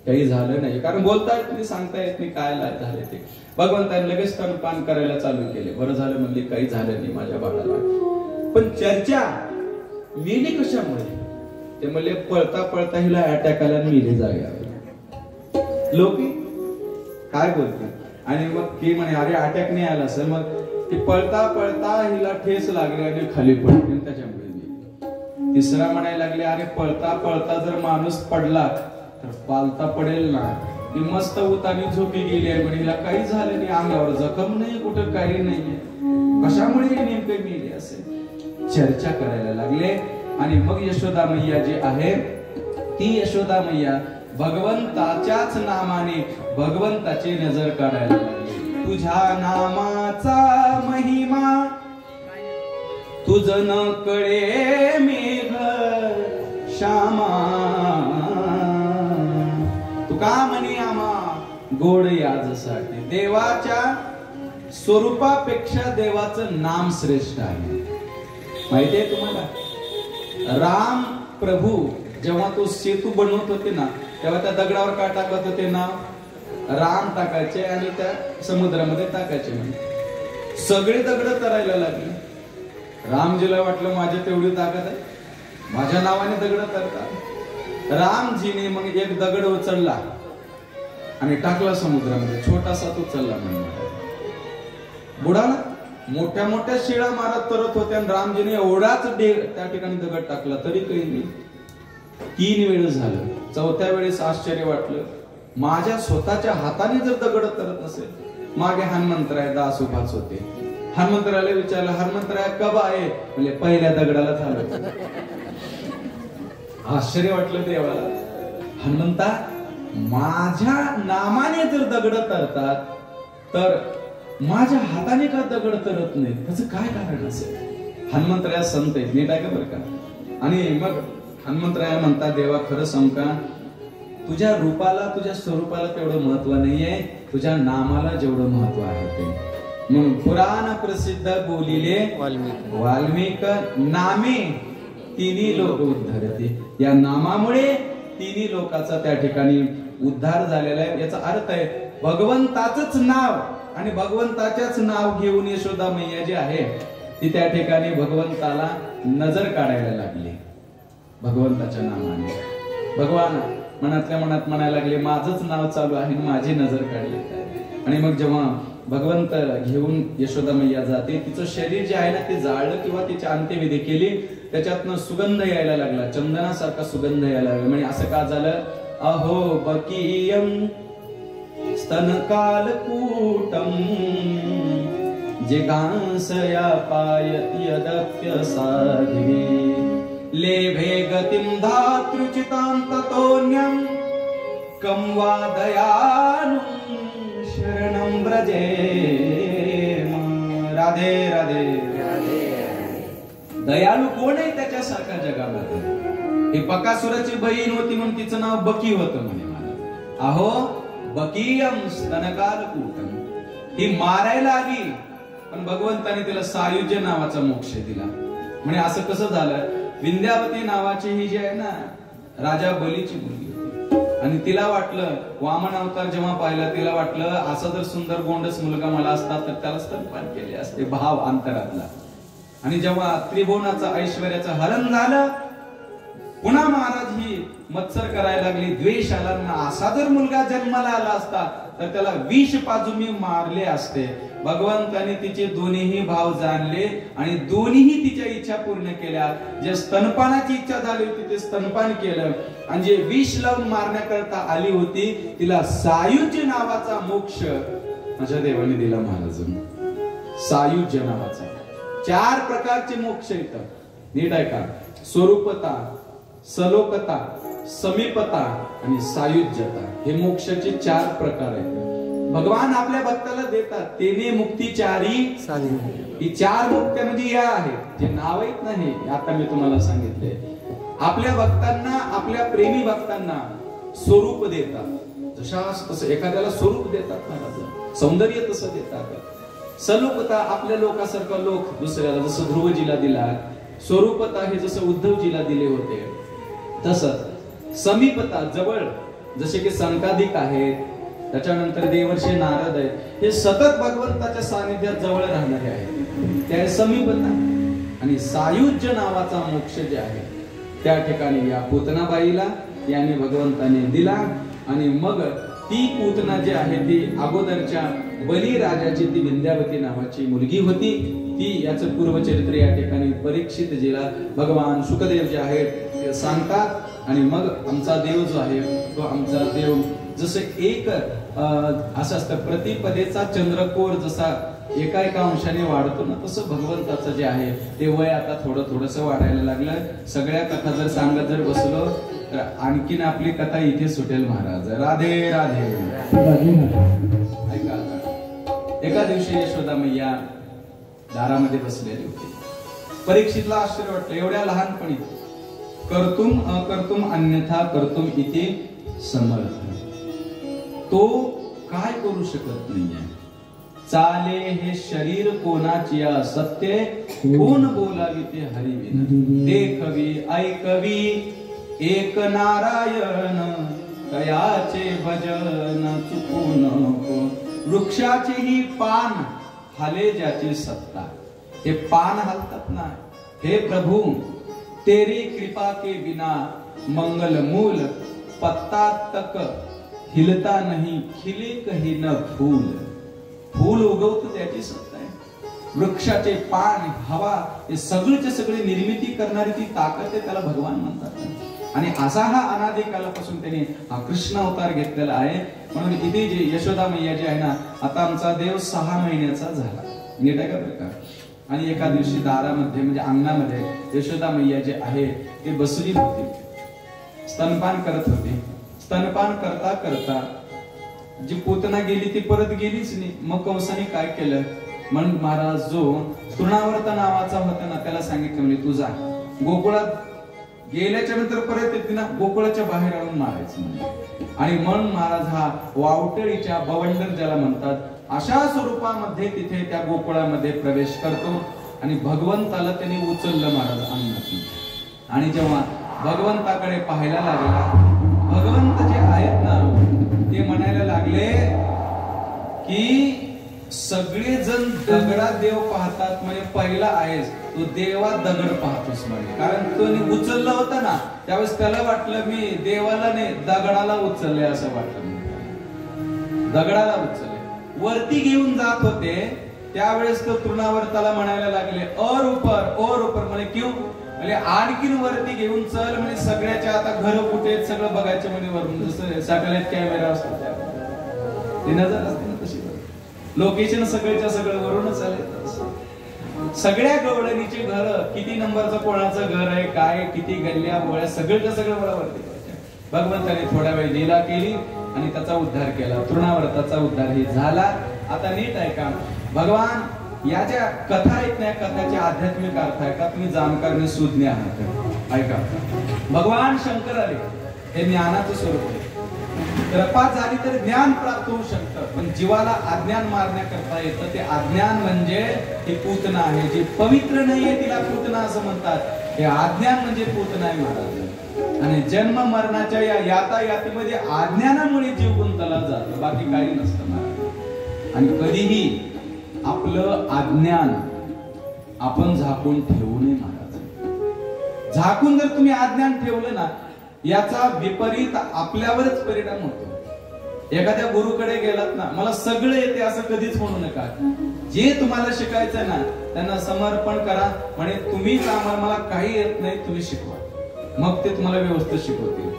काही झालं नाही. कारण बोलता येत नाही, सांगता येत नाही काय झाले ते. भगवंताने लगेच स्तनपान करायला चालू केले. बरं झालं म्हणले काही झालं नाही माझ्या बाळाला. पण चर्चा मेली कशामुळे ते म्हणले पळता हिला अटॅक आला आणि मेली जाग्यावर. लोक काय बोलते आणि मग ती म्हणे अरे अटॅक नाही आला सर. मग ती पळता हिला ठेस लागली आणि खाली पडली त्याच्यामुळे मेली. तिसरा म्हणायला लागले अरे पळता जर माणूस पडला तर पालता पडेल ना. ती मस्त उतानी झोपी गेली आहे म्हणजे हिला काही झालं नाही, अंगावर जखम नाही, कुठं काही नाहीये, कशामुळे नेमके मेली असेल चर्चा करायला लागले. आणि मग यशोदा मैया जी आहे ती यशोदा मैया भगवंताच्याच नामाने भगवंताची नजर काढायला लागली. तुझ्या नामाचा महिमा तुझ न कळे मेघ श्यामा. तुका म्हणे आम्हा गोड याजसाठी. देवाच्या स्वरूपापेक्षा देवाचं नाम श्रेष्ठ आहे. माहितीये तुम्हाला राम प्रभू जेव्हा तो सेतू बनवत होते ना तेव्हा त्या दगडावर काय टाकत होते ना राम टाकायचे आणि त्या समुद्रामध्ये टाकायचे. म्हणजे सगळे दगड तरायला लागले. रामजीला वाटलं माझ्या तेवढी ताकद आहे, माझ्या नावाने दगड तरतात. रामजीने मग एक दगड उचलला आणि टाकला समुद्रामध्ये. छोटासा तो उचलला म्हणजे बुडाला. मोठ्या शिळा मारत तरत होत्या आणि रामजीने एवढाच त्या ठिकाणी दगड टाकला तरी काही नाही. 3 वेळ झालं. 4थ्या वेळेस आश्चर्य वाटलं, माझ्या स्वतःच्या हाताने जर दगड तरत असेल. मागे हनुमंतराय दास उभाच होते. हनुमंतरायला विचारलं हनुमंतराय कब आहे म्हणजे पहिल्या दगडाला झालं. आश्चर्य वाटलं देवाला. हनुमंता माझ्या नामाने जर दगड तरतात तर माझ्या हाताने का दगड तरत नाही, त्याचं काय कारण असेल? हनुमंतराया संत आहेत, नीट आहे का बरं का? आणि मग हनुमंतराया म्हणतात, देवा खरं सांग का, तुझ्या रूपाला तुझ्या स्वरूपाला तेवढं महत्व नाहीये, तुझ्या नामाला जेवढं महत्व आहे ते. म्हणून पुराण प्रसिद्ध बोलिले वाल्मिक नामे तिन्ही लोक उद्धरते. या नामामुळे तिन्ही लोकांचा त्या ठिकाणी उद्धार झालेला आहे. याचा अर्थ आहे भगवंताचंच नाव आणि भगवंताच्याच नाव घेऊन यशोदा मैया जी आहे ती त्या ठिकाणी भगवंताला नजर काढायला लागली. भगवंताच्या नामाने भगवान मनातल्या मनात म्हणायला लागले, माझंच नाव चालू आहे, माझी नजर काढली. आणि मग जेव्हा भगवंत घेऊन यशोदा मैया जाते, तिचं शरीर जे आहे ना ते जाळलं किंवा तिची अंत्यविधी केली, त्याच्यातनं सुगंध यायला लागला, चंदनासारखा सुगंध यायला लागला. म्हणजे असं का झालं? अहो बकीयम स्तनकालकूटम जिगांसया पायति यदप्य साधिवी लेभे गतिम धातृचितां ततोन्यं कं वा दयालुं शरणं व्रजे. राधे राधे. दयालू कोण आहे त्याच्यासारखा जगामध्ये? ही बकासुराची बहीण होती म्हणून तिचं नाव बकी होतं म्हणे. मला अहो बकीयम स्तनकालकूटम, ही मारायला आली पण भगवंताने तिला सायुज्य नावाचा मोक्ष दिला. म्हणजे असं कसं झालं? विंध्यावती नावाची ही जी आहे ना राजा बलीची मुलगी होती आणि तिला वाटलं, वामन अवतार जेव्हा पाहिला तिला वाटलं असा जर सुंदर गोंडस मुलगा मला असता तर त्याला स्तनपान केले असते, भाव अंतरातला. आणि जेव्हा त्रिभुवनाचं ऐश्वर्याचं हरण झालं, पुन्हा महाराज ही मत्सर करायला लागली, द्वेष आला. असा जर मुलगा जन्माला आला असता तर त्याला विष पाजून मी मारले असते. भगवंताने तिचे दोन्हीही भाव जाणले आणि दोन्हीही तिच्या इच्छा पूर्ण केल्या. जे स्तनपानाची इच्छा झाली होती ते स्तनपान केलं आणि जे विष लावून मारण्याकरता आली होती तिला सायुज्य नावाचा मोक्ष माझ्या देवाने दिला. महाराजांनी सायुज्य नावाचा 4 प्रकारचे मोक्ष येतात. नीट आहे का? स्वरूपता, सलोकता, समीपता आणि सायुज्यता हे मोक्षाचे 4 प्रकार आहेत. भगवान आपल्या भक्ताला देतात. तेने मुक्ती चारी, ही 4 मुक्त्या म्हणजे या आहेत, जे नाव आहेत नाही आता मी तुम्हाला सांगितले. आपल्या भक्तांना, आपल्या प्रेमी भक्तांना स्वरूप देतात. जशा तसं एखाद्याला स्वरूप देतात महाराज, सौंदर्य तसं देतात. सलोकता आपल्या लोकांसारखा लोक दुसऱ्याला, जसं ध्रुवजीला दिला. स्वरूपता हे जसं उद्धवजीला दिले होते तसं. समीपता जवळ, जसे की संकाधिक आहेत, त्याच्यानंतर देवर्षी नारद आहेत, हे सतत भगवंताच्या सानिध्यात जवळ राहणारे आहेत, त्या समीपता. आणि सायुज्य नावाचा मोक्ष जे आहे त्या ठिकाणी या पूतनाबाईला याने भगवंताने दिला. आणि मग ती पूतना जी आहे ती अगोदरच्या बलिराजाची ती विंध्यावती नावाची मुलगी होती. ती याचं पूर्वचरित्र या ठिकाणी परीक्षितजीला भगवान शुकदेव जे आहेत ते सांगतात. आणि मग आमचा देव जो आहे तो आमचा देव जसं एक असं असतं, प्रतिपदेचा चंद्रकोर जसा एका अंशाने वाढतो ना, तसं भगवंताचं जे आहे ते वय आता थोडस वाढायला लागलं. सगळ्या कथा जर सांगत जर बसलो तर आणखीन आपली कथा इथे सुटेल महाराज. राधे राधे. ऐका, एका दिवशी यशोदा मैया दारामध्ये बसलेली होती. परीक्षितला आश्चर्य वाटलं, एवढ्या लहानपणी कर्तुम अकर्तुम अन्यथा कर्तुम इथे समर्थ, तो काय करू शकत नाहीये. चाले हे शरीर कोणाची सत्य, कोण बोलावी ते हरिविन. देखवी ऐकवी एक नारायण, कयाचे भजन चुकू नको. वृक्षाचे ही पान हले ज्याची सत्ता, हे पान हलतात ना. हे प्रभु तेरी कृपा के बिना मंगल मूल, पत्ता तक हिलता नहीं, खिले कही न फूल. फूल उगवतं त्याची सत्ता आहे. वृक्षाचे पान, हवा, हे सगळीचे सगळी निर्मिती करणारी ती ताकद आहे, त्याला भगवान म्हणतात. आणि असा हा अनादी कालापासून त्याने हा कृष्ण अवतार घेतलेला आहे. म्हणून इथे जे यशोदा मैया जी आहे ना, आता आमचा देव 6 महिन्याचा झाला. नीट आहे का बरं का? आणि एका दिवशी दारामध्ये म्हणजे अंगणामध्ये यशोदा मैया जे आहे ते बसली होती, स्तनपान करत होते. स्तनपान करता करता जी पूतना गेली ती परत गेलीच नाही. मग कंसाने काय केलं, मग महाराज जो तृणावर्त नावाचा होता ना त्याला सांगितलं म्हणजे तू जा गोकुळात गेल्याच्या नंतर परत येते ना गोकुळाच्या बाहेर आणून मारायचं म्हणजे. आणि मन महाराज हा वावटळीच्या बवंडर ज्याला म्हणतात अशा स्वरूपामध्ये तिथे त्या गोकुळामध्ये प्रवेश करतो आणि भगवंताला त्यांनी उचललं महाराज अंगात. आणि जेव्हा भगवंताकडे पाहायला लागला, भगवंत जे आहेत ना ते म्हणायला लागले की सगळे जण दगडा देव पाहतात म्हणजे पहिला आहेस तो देवा दगड पाहतोस म्हणजे. कारण तो उचलला होता ना त्यावेळेस त्याला वाटलं मी देवाला नाही दगडाला उचलले असं वाटलं. दगडाला उचलले वरती घेऊन जात होते त्यावेळेस तो तृणावर्ताला म्हणायला लागले और ऊपर म्हणजे क्यों म्हणजे आणखीन वरती घेऊन चल म्हणजे सगळ्याच्या आता घर कुठे सगळं बघायचं म्हणजे वरून जसं सॅटेलाइट कॅमेरा असतो ती नजर असते ना तशी लोकेशन सगळ्याच्या सगळं वरूनच आले. सगळ्या गवळणीचे घर किती नंबरचं कोणाचं घर आहे काय किती गल्ल्या बोळ्या सगळं सगळं मला वरती. भगवंताने थोडा वेळ लीला केली आणि त्याचा उद्धार केला. तृणावर्ताचा उद्धार ही झाला. आता नीट ऐका भगवान या ज्या कथा आहेत ना कथाचे आध्यात्मिक अर्थ आहे का तुम्ही जाणकार सुज्ञ आहात ऐका. भगवान शंकर आले हे ज्ञानाचं स्वरूप आहे. कृपा झाली तर ज्ञान प्राप्त होऊ शकतं पण जीवाला अज्ञान मारण्याकरता येतं. ते अज्ञान म्हणजे ती पूतना आहे जी पवित्र नाहीये तिला पूतना असं म्हणतात. हे अज्ञान म्हणजे पूतना आहे महाराज. आणि जन्म मरणाच्या या यातायातीमध्ये अज्ञानामुळे जीव गुंतला जातो बाकी काही नसतं महाराज. आणि कधीही आपलं अज्ञान आपण झाकून ठेवू नये महाराज. झाकून जर तुम्ही अज्ञान ठेवलं ना याचा विपरीत आपल्यावरच परिणाम होतो. एखाद्या गुरुकडे गेलात ना मला सगळं येते असं कधीच म्हणू नका. जे तुम्हाला शिकायचं ना त्यांना समर्पण करा म्हणजे तुम्हीच आम्हाला मला काही येत नाही तुम्ही शिकवा मग ते तुम्हाला व्यवस्थित शिकवतील.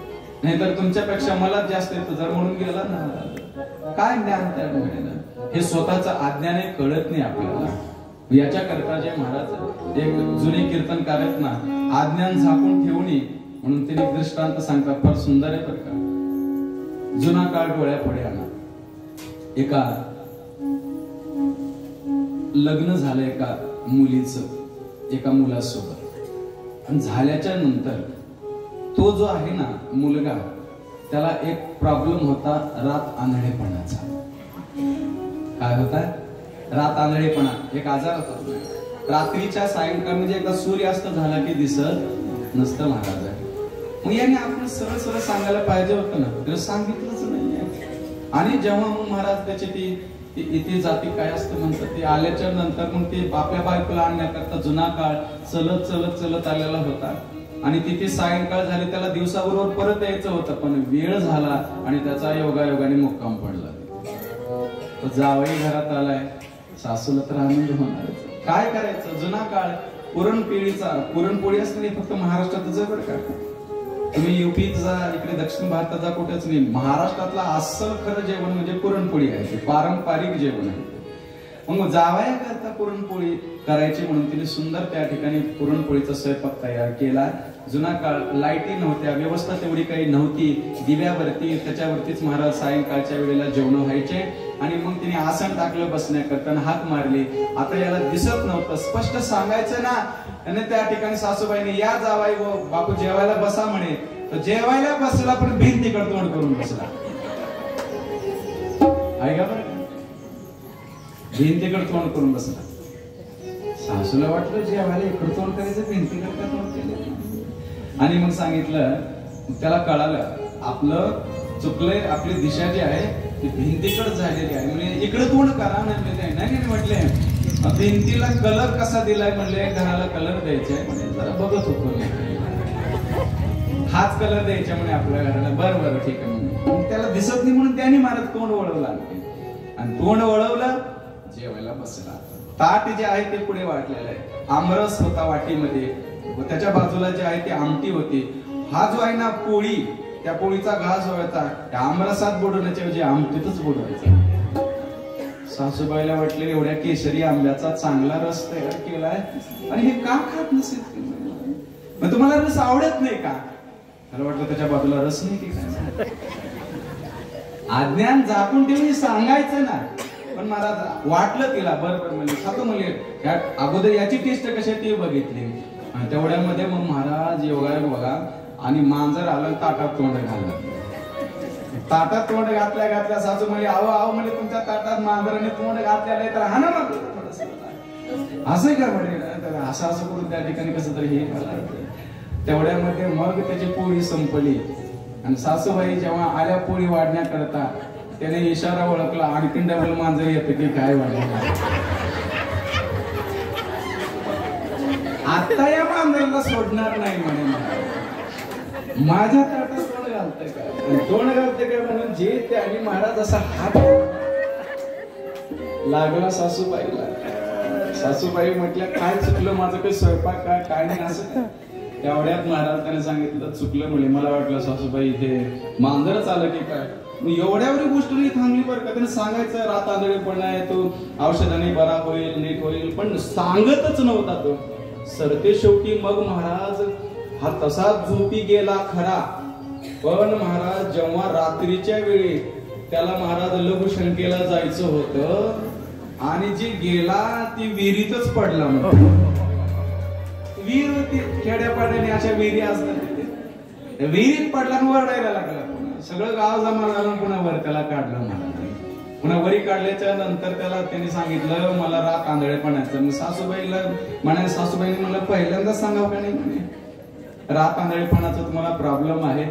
नाहीतर तुमच्यापेक्षा मला जास्त येतं जर म्हणून गेला ना काय ज्ञान त्या मिळेल. हे स्वतःचं अज्ञान कळत नाही आपल्याला. याच्या करता जे महाराज एक जुने कीर्तनकार आहेत ना अज्ञान झाकून ठेवू नये म्हणून ते दृष्टांत सांगतात फार सुंदर आहे बरं का. जुना काळ डोळ्यापुढे आला. एका लग्न झालं एका मुलीचं एका मुलासोबत आणि झाल्याच्या नंतर तो जो आहे ना मुलगा त्याला एक प्रॉब्लेम होता रात आंधळेपणाचा. काय होता रात आंधळेपणा एक आजार होता. रात्रीच्या सायंकाळ म्हणजे एकदा सूर्यास्त झाला की दिसत नसतं महाराज. मग याने आपण सरळ सरळ सांगायला पाहिजे होतं ना तर सांगितलंच नाहीये. आणि जेव्हा मग महाराज त्याची ती इथे जाती काय असतं म्हणतात ते आल्याच्या नंतर मग ते आपल्या बायकोला आणण्याकरता जुना काळ चलत चलत चलत आलेला होता. आणि तिथे सायंकाळ झाली त्याला दिवसाबरोबर परत यायचं होतं पण वेळ झाला आणि त्याचा योगायोगाने मुक्काम पडला. तो जावई घरात आलाय सासूला तर आनंद होणार. काय करायचं जुना काळ पुरणपोळी असते फक्त महाराष्ट्रातच आहे बरं का. तुम्ही युपीत जा इकडे दक्षिण भारतात जा कुठेच नाही. महाराष्ट्रातला अस्सल खरं जेवण म्हणजे पुरणपोळी आहे. ते पारंपरिक जेवण आहे. मग जावया करता पुरणपोळी करायची म्हणून तिने सुंदर त्या ठिकाणी पुरणपोळीचा स्वयंपाक तयार केला. जुना काळ लाईटी नव्हत्या व्यवस्था तेवढी काही नव्हती. दिव्यावरती त्याच्यावरतीच महाराज सायंकाळच्या वेळेला जेवण व्हायचे. आणि मग तिने आसन टाकलं बसण्याकरता हाक मारली. आता याला दिसत नव्हतं स्पष्ट सांगायचं ना आणि त्या ठिकाणी सासूबाईने या जावाई व बापू जेवायला बसा म्हणे. तर जेवायला बसला पण भिंतीकडे तोंड करून बसला. आहे का बरं भिंतीकडे तोंड करून बसला. सासूला वाटलं जेवायला इकडे तोंड करायचं भिंतीकडे का तोंड केलं. आणि मग सांगितलं त्याला कळालं आपलं चुकलंय. आपली दिशा जी आहे ती भिंतीकडे झालेली आहे म्हणजे इकडे तोंड करा नाही म्हटले. भिंतीला कलर कसा दिलाय म्हणले घराला कलर द्यायचा आहे म्हणजे जरा बघत होतो हाच कलर द्यायचा म्हणे आपल्या घराला. बरं बरं ठीक आहे म्हणून त्याला दिसत नाही म्हणून त्याने महाराज तोंड वळवलं आणि तोंड वळवलं जेवायला बसला. ताट जे आहे ते पुढे वाटलेलं आहे. आमरस होता वाटीमध्ये व त्याच्या बाजूला जे आहे ते आमटी होती. हा जो आहे ना पोळी त्या पोळीचा घास व्हायचा त्या आमरसात बुडवण्याच्या ऐवजी आमटीतच बुडवायचा. सासूबाईला वाटले एवढ्या केशरी आंब्याचा चांगला रस तयार केलाय आणि हे का खात नसेल. मग तुम्हाला रस आवडत नाही का त्याला वाटलं त्याच्या बाजूला रस नाही की काय. अज्ञान झाकून ठेवून सांगायचं ना. पण महाराज वाटलं तिला बरोबर म्हणजे खातो म्हणजे अगोदर याची टेस्ट कशी ती बघितली. तेवढ्यामध्ये मग महाराज योगायोग बघा आणि मांजर आलं ताटात तोंड घाललं. ताटात तोंड घातल्या सासू म्हणजे आहो आहो म्हणजे तुमच्या ताटात मांजराने तोंड घातलेलं आहे तर हा ना मग असं का म्हणजे असं असं करून त्या ठिकाणी कसं तरी हे तेवढ्यामध्ये मग त्याची पोळी संपली आणि सासूबाई जेव्हा आल्या पोळी वाढण्याकरता त्याने इशारा ओळखला आणखीन डबल मांजर येतं की काय वाढलं. आता या मांजराला सोडणार नाही म्हणे. माझ्या ताटात तोंड घालतंय काय तोंड घालते काय म्हणून जे ते आणि महाराज असा हात लागला सासूबाईला. सासूबाई म्हटल्या काय चुकलं माझं काही स्वयंपाक काय नाही असं. तेवढ्यात महाराज त्याने सांगितलं चुकलं म्हणे. मला वाटलं सासूबाई इथे मांजरच आलं की काय. एवढ्यावरी गोष्ट नाही थांबली बरं का. त्याने सांगायचं रात आंधळेपणा आहे तो औषधाने बरा होईल नीट होईल पण सांगतच नव्हता तो. सरते शेवटी मग महाराज हा तसाच झोपी गेला खरा. पण महाराज जेव्हा रात्रीच्या वेळी त्याला महाराज लघुशंकेला जायचं होतं आणि जे गेला ती विहिरीतच पडला. विहीर होती खेड्यापाड्याने अशा विहिरी असतात. विहिरीत पडला आणि वरडायला लागला. सगळं गाव जमा झालं पुन्हा वर त्याला काढलं मला. पुन्हा वरी काढल्याच्या नंतर त्याला त्यांनी सांगितलं मला रात आंधळेपणाचं. मग सासूबाईला म्हणाले सासूबाईने मला पहिल्यांदा सांगावं का नाही म्हणे रात आंधळेपणाचा तुम्हाला प्रॉब्लेम आहे.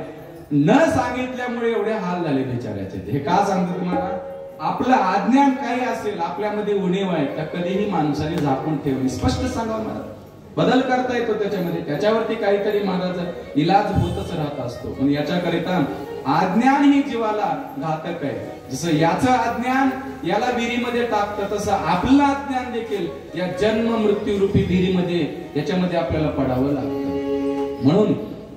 न सांगितल्यामुळे एवढे हाल झाले बिचाऱ्याचे. हे का सांगतो तुम्हाला. आपलं अज्ञान काही असेल आपल्यामध्ये उणीव आहे तर कधीही माणसाने झाकून ठेवली. स्पष्ट सांगावं मला. बदल करता येतो त्याच्यामध्ये त्याच्यावरती काहीतरी महाराज इलाज होतच राहत असतो. पण याच्याकरिता अज्ञान ही जीवाला घातक आहे. जसं याचं अज्ञान याला विहिरीमध्ये टाकतं तसं आपलं अज्ञान देखील या जन्म मृत्यू रूपी विहिरीमध्ये याच्यामध्ये आपल्याला पडावं लागतं. म्हणून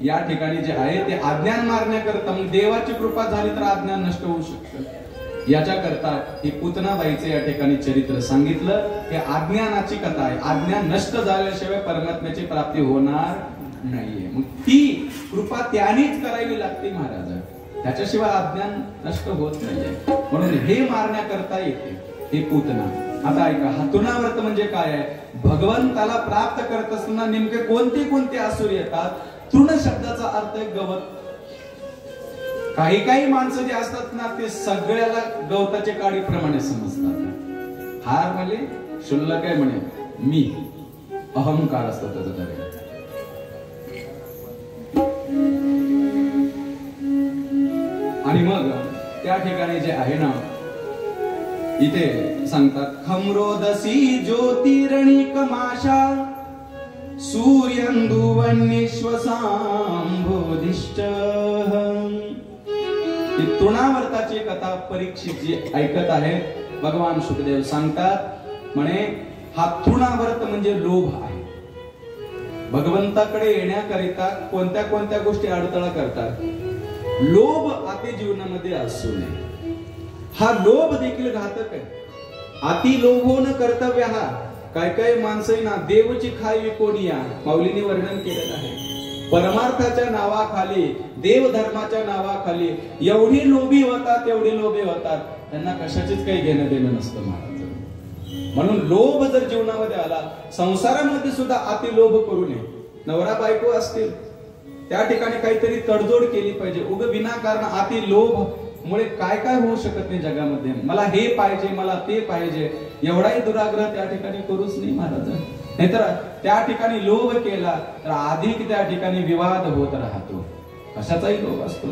या ठिकाणी जे आहे ते अज्ञान मारण्याकरता मग देवाची कृपा झाली तर अज्ञान नष्ट होऊ शकतं. याच्याकरता हे पूतनाबाईचे या ठिकाणी चरित्र सांगितलं. हे अज्ञानाची कथा आहे. अज्ञान नष्ट झाल्याशिवाय परमात्म्याची प्राप्ती होणार नाहीये. मग ती कृपा त्यानेच करावी लागते महाराज. त्याच्याशिवाय अज्ञान नष्ट होत नाहीये. म्हणून हे मारण्याकरता येते हे पूतना. आता ऐका हा तृणावर्त म्हणजे काय आहे. भगवंताला प्राप्त करत असताना नेमके कोणते कोणते असुर येतात. तृण शब्दाचा अर्थ आहे गवत. काही काही माणसं जे असतात ना ते सगळ्याला गवताच्या काडीप्रमाणे समजतात. हार म्हणजे शुल्लक आहे म्हणे मी अहंकार असतो त्याचा. आणि मग त्या ठिकाणी जे आहे ना इथे सांगतात खमरोदसी ज्योतिरणिक माशा सूर्यंदुवन्निश्वसांबोधिष्ट. तृणावर्ताची कथा परीक्षित जी ऐकत आहे भगवान शुकदेव सांगतात म्हणे हा तृणावर्त म्हणजे लोभ आहे. भगवंताकडे येण्याकरिता कोणत्या कोणत्या गोष्टी अडथळा करतात. लोभ अति जीवनामध्ये असू नये. हा लोभ देखील घातक आहे. अति लोभो न कर्तव्य. हा काय काय माणसं ना देवची खाय विकोनिया माऊलीने वर्णन केलेलं आहे. परमार्थाच्या नावाखाली देव धर्माच्या नावाखाली एवढी लोभी होतात एवढे लोभे होतात त्यांना कशाचीच काही घेणं देणं नसतं महाराज. म्हणून लोभ जर जीवनामध्ये आला संसारामध्ये सुद्धा अति लोभ करू नये. नवरा बायको असतील त्या ठिकाणी काहीतरी तडजोड केली पाहिजे. उग विनाकारण अति लोभ मुळे काय काय होऊ शकत नाही जगामध्ये. मला हे पाहिजे मला ते पाहिजे एवढाही दुराग्रह त्या ठिकाणी करूच नाही महाराज. नाहीतर त्या ठिकाणी लोभ केला तर अधिक त्या ठिकाणी विवाद होत राहतो. कशाचाही लोभ असतो.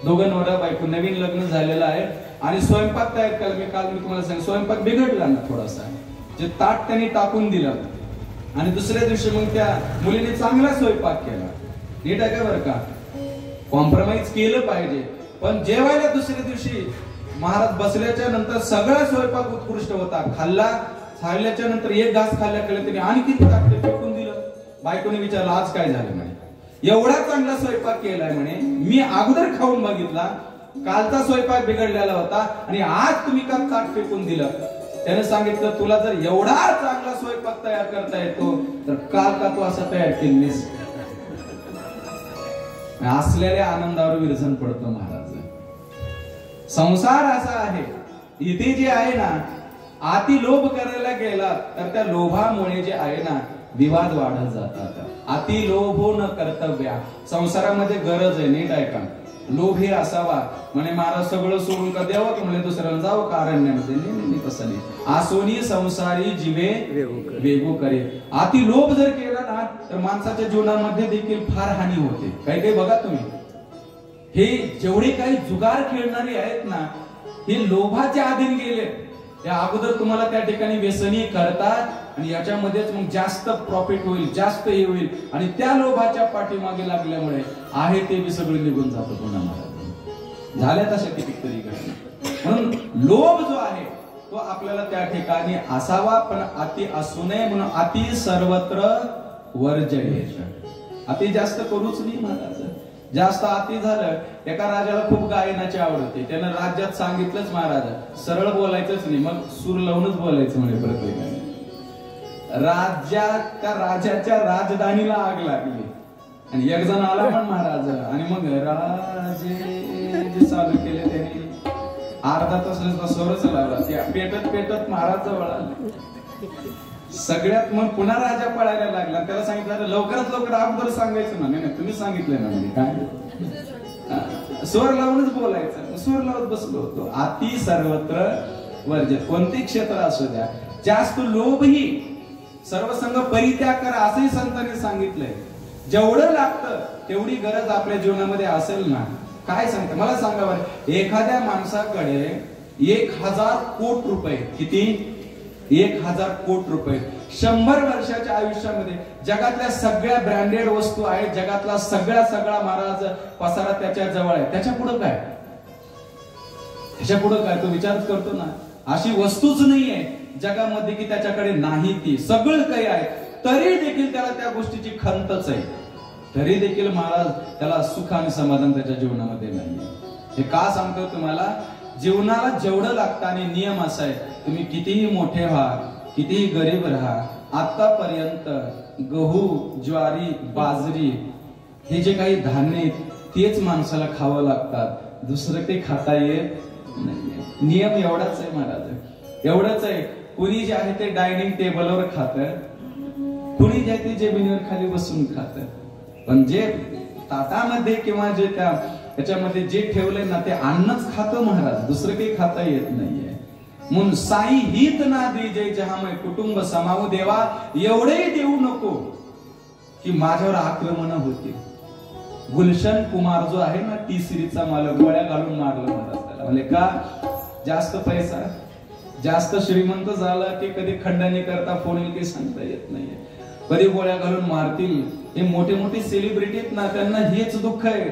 दोघं नवरा बायको नवीन लग्न झालेलं आहे आणि स्वयंपाक तयार केला. मी तुम्हाला सांग स्वयंपाक बिघडला ना थोडासा. जे ताट त्यांनी टाकून दिलं आणि दुसऱ्या दिवशी मग त्या मुलीने चांगला स्वयंपाक केला. नीट आहे का बरं का. कॉम्प्रोमाइज केलं पाहिजे. पण जेवायला दुसऱ्या दिवशी महाराज बसल्याच्या नंतर सगळा स्वयंपाक उत्कृष्ट होता. खाल्ल्याच्या नंतर एक घास खाल्ल्या केलं तरी आणखी ताट फेकून दिलं. बायकोने विचारलं आज काय झालं म्हणे. एवढा चांगला स्वयंपाक केलाय म्हणे मी अगोदर खाऊन बघितला. कालचा स्वयंपाक बिघडलेला होता आणि आज तुम्ही का ताट फेकून दिलं. त्याने सांगितलं तुला जर एवढा चांगला स्वयंपाक तयार करता येतो तर काल का तू असा तयार केलीस. असलेल्या आनंदावर विरजन पडतो महाराज. संसार असा आहे, इथे जे आहे ना, अति लोभ करायला गेला तर त्या लोभामुळे जे आहे ना विवाद वाढत जातात. अति लोभो न कर्तव्या. संसारामध्ये गरज आहे, नीट ऐका, लोभी असावा. म्हणे महाराज सगळं सोडून का द्यावं का म्हणजे दुसऱ्याला जावं का अरण्यामध्ये? नाही, तसं नाही. आसोनी संसारी जीवे वेगो करे. अति लोभ जर केला ना तर माणसाच्या जीवनामध्ये देखील फार हानी होते. काही काही बघा तुम्ही, हे जेवढे काही जुगार खेळणारे आहेत ना, हे लोभाच्या अधीन गेले. त्या अगोदर तुम्हाला त्या ठिकाणी व्यसनी करतात आणि याच्यामध्येच मग जास्त प्रॉफिट होईल, जास्त हे होईल, आणि त्या लोभाच्या पाठीमागे लागल्यामुळे आहे ते बी सगळं निघून जातं. पुन्हा महाराज झाल्या तशा कितीतरी घटना. म्हणून लोभ जो आहे तो आपल्याला त्या ठिकाणी असावा, पण अति असू नये. म्हणून अति सर्वत्र वर्जयेत. अति जास्त करूच नाही महाराज. जास्त अति झालं, एका राजाला खूप गायनाची आवड होती. त्यानं राज्यात सांगितलंच महाराज सरळ बोलायचंच नाही, मग सूर लावूनच बोलायचं म्हणे प्रत्येकाने. त्या राजाच्या राजधानीला आग लागली आणि एक जण आला पण महाराज, आणि मग राजे जे चालू केले त्यांनी अर्धा तास स्वरच लावला. पेटत पेटत महाराज जवळ आले. सगळ्यात मग पुन्हा राजा पळायला लागला. त्याला सांगितलं लवकरात लवकर अगोदर सांगायचं ना. नाही तुम्ही सांगितलं ना म्हणजे काय, स्वर लावूनच बोलायचं. स्वर लावत बसलो होतो. अति सर्वत्र वर्जित. कोणते क्षेत्र असू द्या, जास्त लोभही सर्वसंग परित्याग करा असंही संतांनी सांगितलंय. जेवढं लागतं तेवढी गरज आपल्या जीवनामध्ये असेल ना. काय सांगते मला सांगा बरं, एखाद्या माणसाकडे 1000 कोटी रुपये, किती 1000 कोटी रुपये, 100 वर्षाच्या आयुष्यामध्ये जगातल्या सगळ्या ब्रँडेड वस्तू आहेत, जगातला सगळा महाराज पसारा त्याच्या जवळ आहे. त्याच्या पुढे काय? त्याच्या पुढे काय? तो विचारच करतो ना. अशी वस्तूच नाहीये जगामध्ये की त्याच्याकडे नाही. ती सगळं काही आहे, तरी देखील त्याला त्या गोष्टीची खंतच आहे. तरी देखील महाराज त्याला सुख आणि समाधान त्याच्या जीवनामध्ये नाहीये. हे का सांगतो तुम्हाला? जीवनाला जेवढं लागतं, आणि नियम असा आहे, तुम्ही कितीही मोठे व्हा, कितीही गरीब राहा, आतापर्यंत गहू, ज्वारी, बाजरी हे जे काही धान्य आहेत तेच माणसाला खावं लागतात. दुसरं काही खाता येत नाही. नियम एवढाच आहे महाराज, एवढंच आहे. कुणी जे आहे ते डायनिंग टेबलवर खात, कुणी जे आहे ते जमिनीवर खाली बसून खात. पण जे ताटामध्ये किंवा जे त्याच्यामध्ये जे ठेवलंय ना ते अन्नच खातं महाराज, दुसरं काही खाता येत नाहीये. म्हणून साई हित ना दीजे जहामय कुटुंब समावू देवा. एवढेही देऊ नको की माझ्यावर आक्रमण होते. गुलशन कुमार जो आहे ना, टी-सीरीजचा मालक, गोळ्या घालून मारलं महाराज त्याला. म्हणजे का? जास्त पैसा, जास्त श्रीमंत झाला की कधी खंडणी करता फोन येईल काही सांगता येत नाहीये. कधी गोळ्या घालून मारतील. हे मोठे मोठे सेलिब्रिटी आहेत ना, त्यांना हेच दुःख आहे,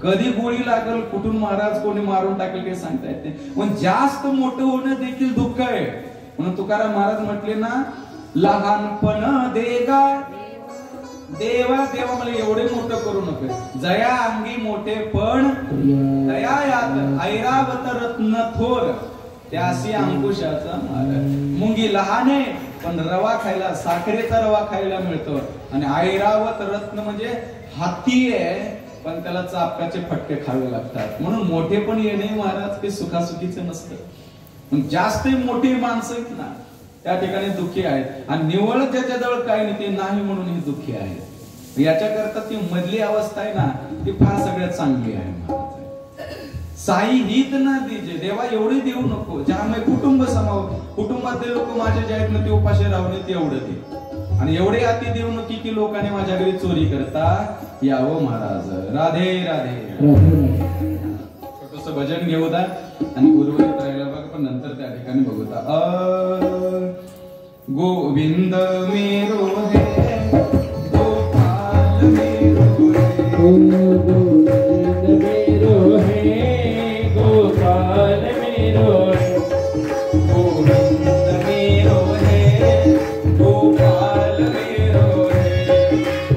कधी गोळी लागल, कुठून महाराज कोणी मारून टाकेल काही सांगता येत नाही. पण जास्त मोठं होणं देखील दुःख आहे. म्हणून तुकाराम महाराज म्हटले ना, लहानपण देगा देवा देवा मला एवढे मोठं करू नको. जया अंगी मोठे पण दया यात ऐरावत रत्न थोर, त्यासी अंकुशाचा मार. मुंगी लहान आहे पण रवा खायला, साखरेचा रवा खायला मिळतो. आणि ऐरावत रत्न म्हणजे हाती आहे पण त्याला चापकाचे फटके खावे लागतात. म्हणून मोठे पण येणे महाराज काही सुखासुखीचं नसतं. पण जास्त मोठी माणसं आहेत ना त्या ठिकाणी दुःखी आहेत, आणि निवळ ज्याच्याजवळ काही नाही ते नाही म्हणून हे दुःखी आहेत. याच्याकरता ती मधली अवस्था आहे ना ती फार सगळ्यात चांगली आहे महाराज. साई हित ना दीजे देवा, एवढे देऊ नको ज्यामुळे कुटुंब समाव, कुटुंबातले लोक माझे जे आहेत ना ते उपाशी राहू नये एवढं दे. आणि एवढे अति देऊ नको की लोकांनी माझ्या घरी चोरी करता यावं महाराज. राधे राधे. छोटंसं भजन घेऊ द्या आणि उर्वरित राहिला बघा, पण नंतर त्या ठिकाणी बघू द्या. गोविंद मेरो है गोपाल मेरो है, गोविंद मेरो है गोपाल मेरो है, गोविंद मेरो है गोपाल मेरो है,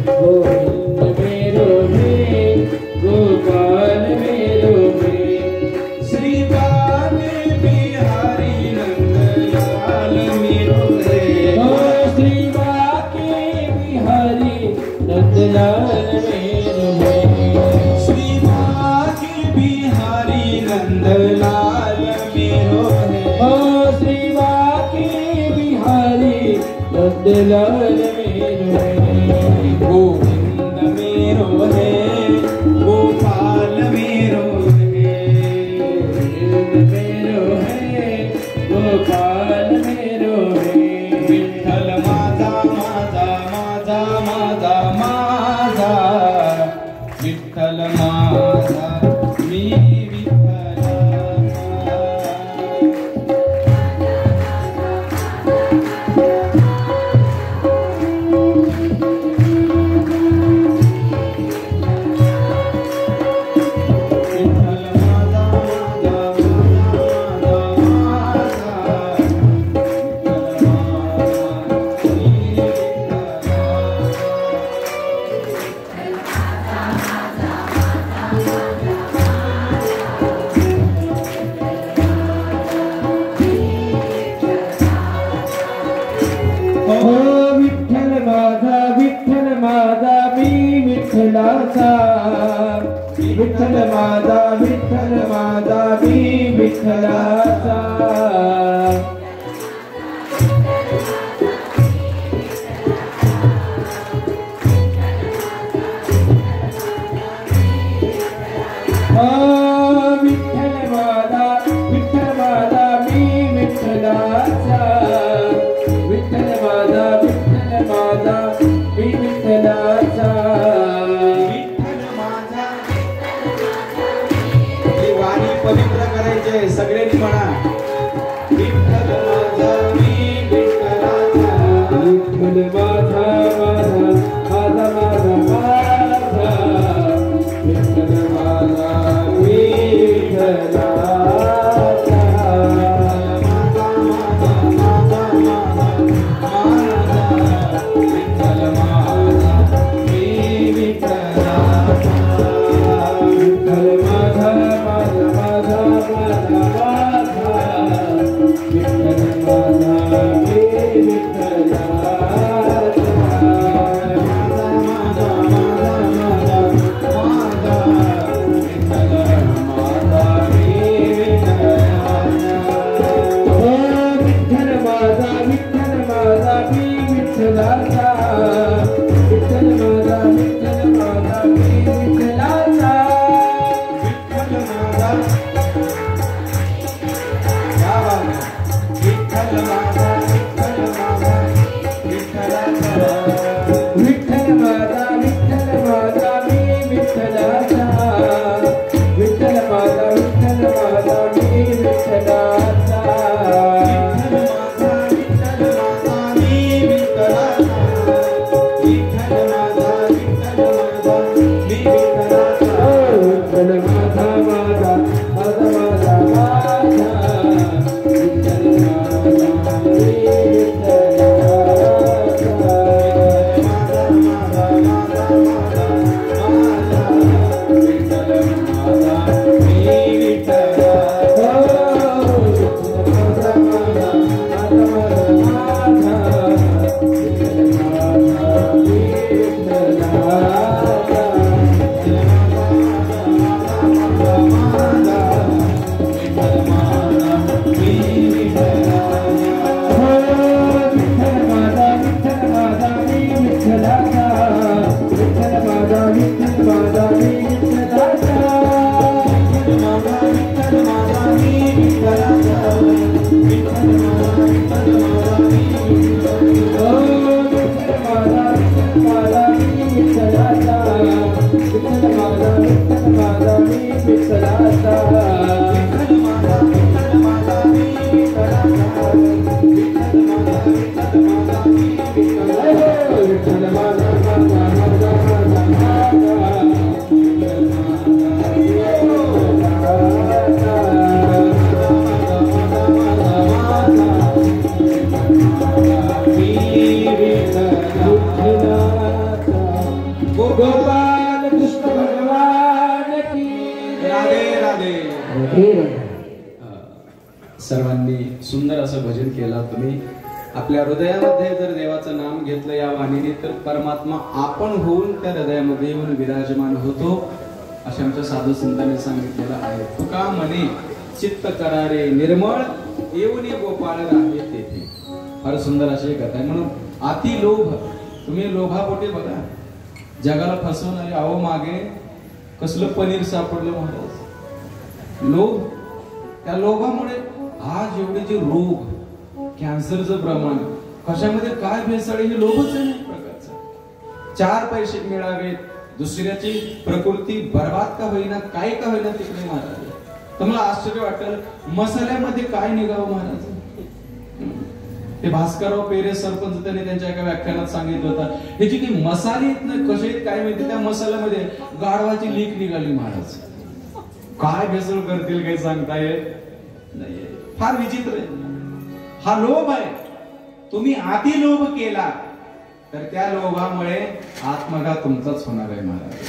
गोविंद मेरो है गोपाल मेरो है, श्री बाके बिहारी नंदलाल मेरो है, श्री बाके बिहारी नंदलाल मेरो है. लाल मेरो है, गोविंद मेरो है, गोपाल मेरो है, मेरो है, गोपाल मेरो है। विठ्ठल माझा माझा माझा माझा माझा, विठ्ठल माझा मी विठ्ठलाचा। विठ्ठल माझा विठ्ठल माझा मी विठ्ठलाचा। विठ्ठल माझा विठ्ठल माझा मी विठ्ठलाचा, विठ्ठल माझा विठ्ठल माझा मी विठ्ठलाचा। पवित्र करायचे सगळ्यांनी म्हणा, विठ्ठल माझा मी विठ्ठलाचा, विठ्ठल माझा माझा माझा माझा माझा, विठ्ठल माझा मी विठ्ठलाचा। माझा माझा माझा माझा, विठ्ठल माझा मी विठ्ठलाचा, विठ्ठल माझा माझा माझा माझा माझा, विठ्ठल माझा मी विठ्ठलाचा। गोपाल कृष्ण भगवान की राधे राधे। सर्वांनी सुंदर असं भजन केलं तुम्ही। आपल्या हृदयामध्ये जर देवाचं नाम घेतलं या वाणीने तर परमात्मा आपण होऊन त्या हृदयामध्ये येऊन विराजमान होतो, असे आमच्या साधू संतांनी सांगितलेलं आहे। तुका मने चित्त करारे निर्मळ, येऊन गोपाळ राहे तेथे। फार सुंदर अशी कथा आहे। म्हणून अति लोभ. तुम्ही लोभापोटी बघा जगाला फसवून आले. अहो मागे कसलं पनीर सापडलं महाराज. लोभ. त्या लोभामुळे आज एवढे जे रोग, कॅन्सरचं प्रमाण, कशामध्ये काय भेसळ, हे लोभच आहे एक प्रकारचं. 4 पैसे मिळावेत, दुसऱ्याची प्रकृती बर्बाद का होईना, काय का होईना तिकडे महाराज. तुम्हाला आश्चर्य वाटेल मसाल्यामध्ये काय निघावं महाराज. ते भास्करराव पेरे सरपंच त्यांनी त्यांच्या एका व्याख्यानात सांगितलं होतं, हे जी काही मसाले आहेत ना, कसे आहेत काय माहिती, त्या मसाल्यामध्ये गाढवाची लीक निघाली महाराज. काय भेसळ करतील काही सांगता येत नाही. फार विचित्र आहे. हा लोभ आहे. तुम्ही अति लोभ केला तर त्या लोभामुळे आत्मघात तुमचाच होणार आहे महाराज.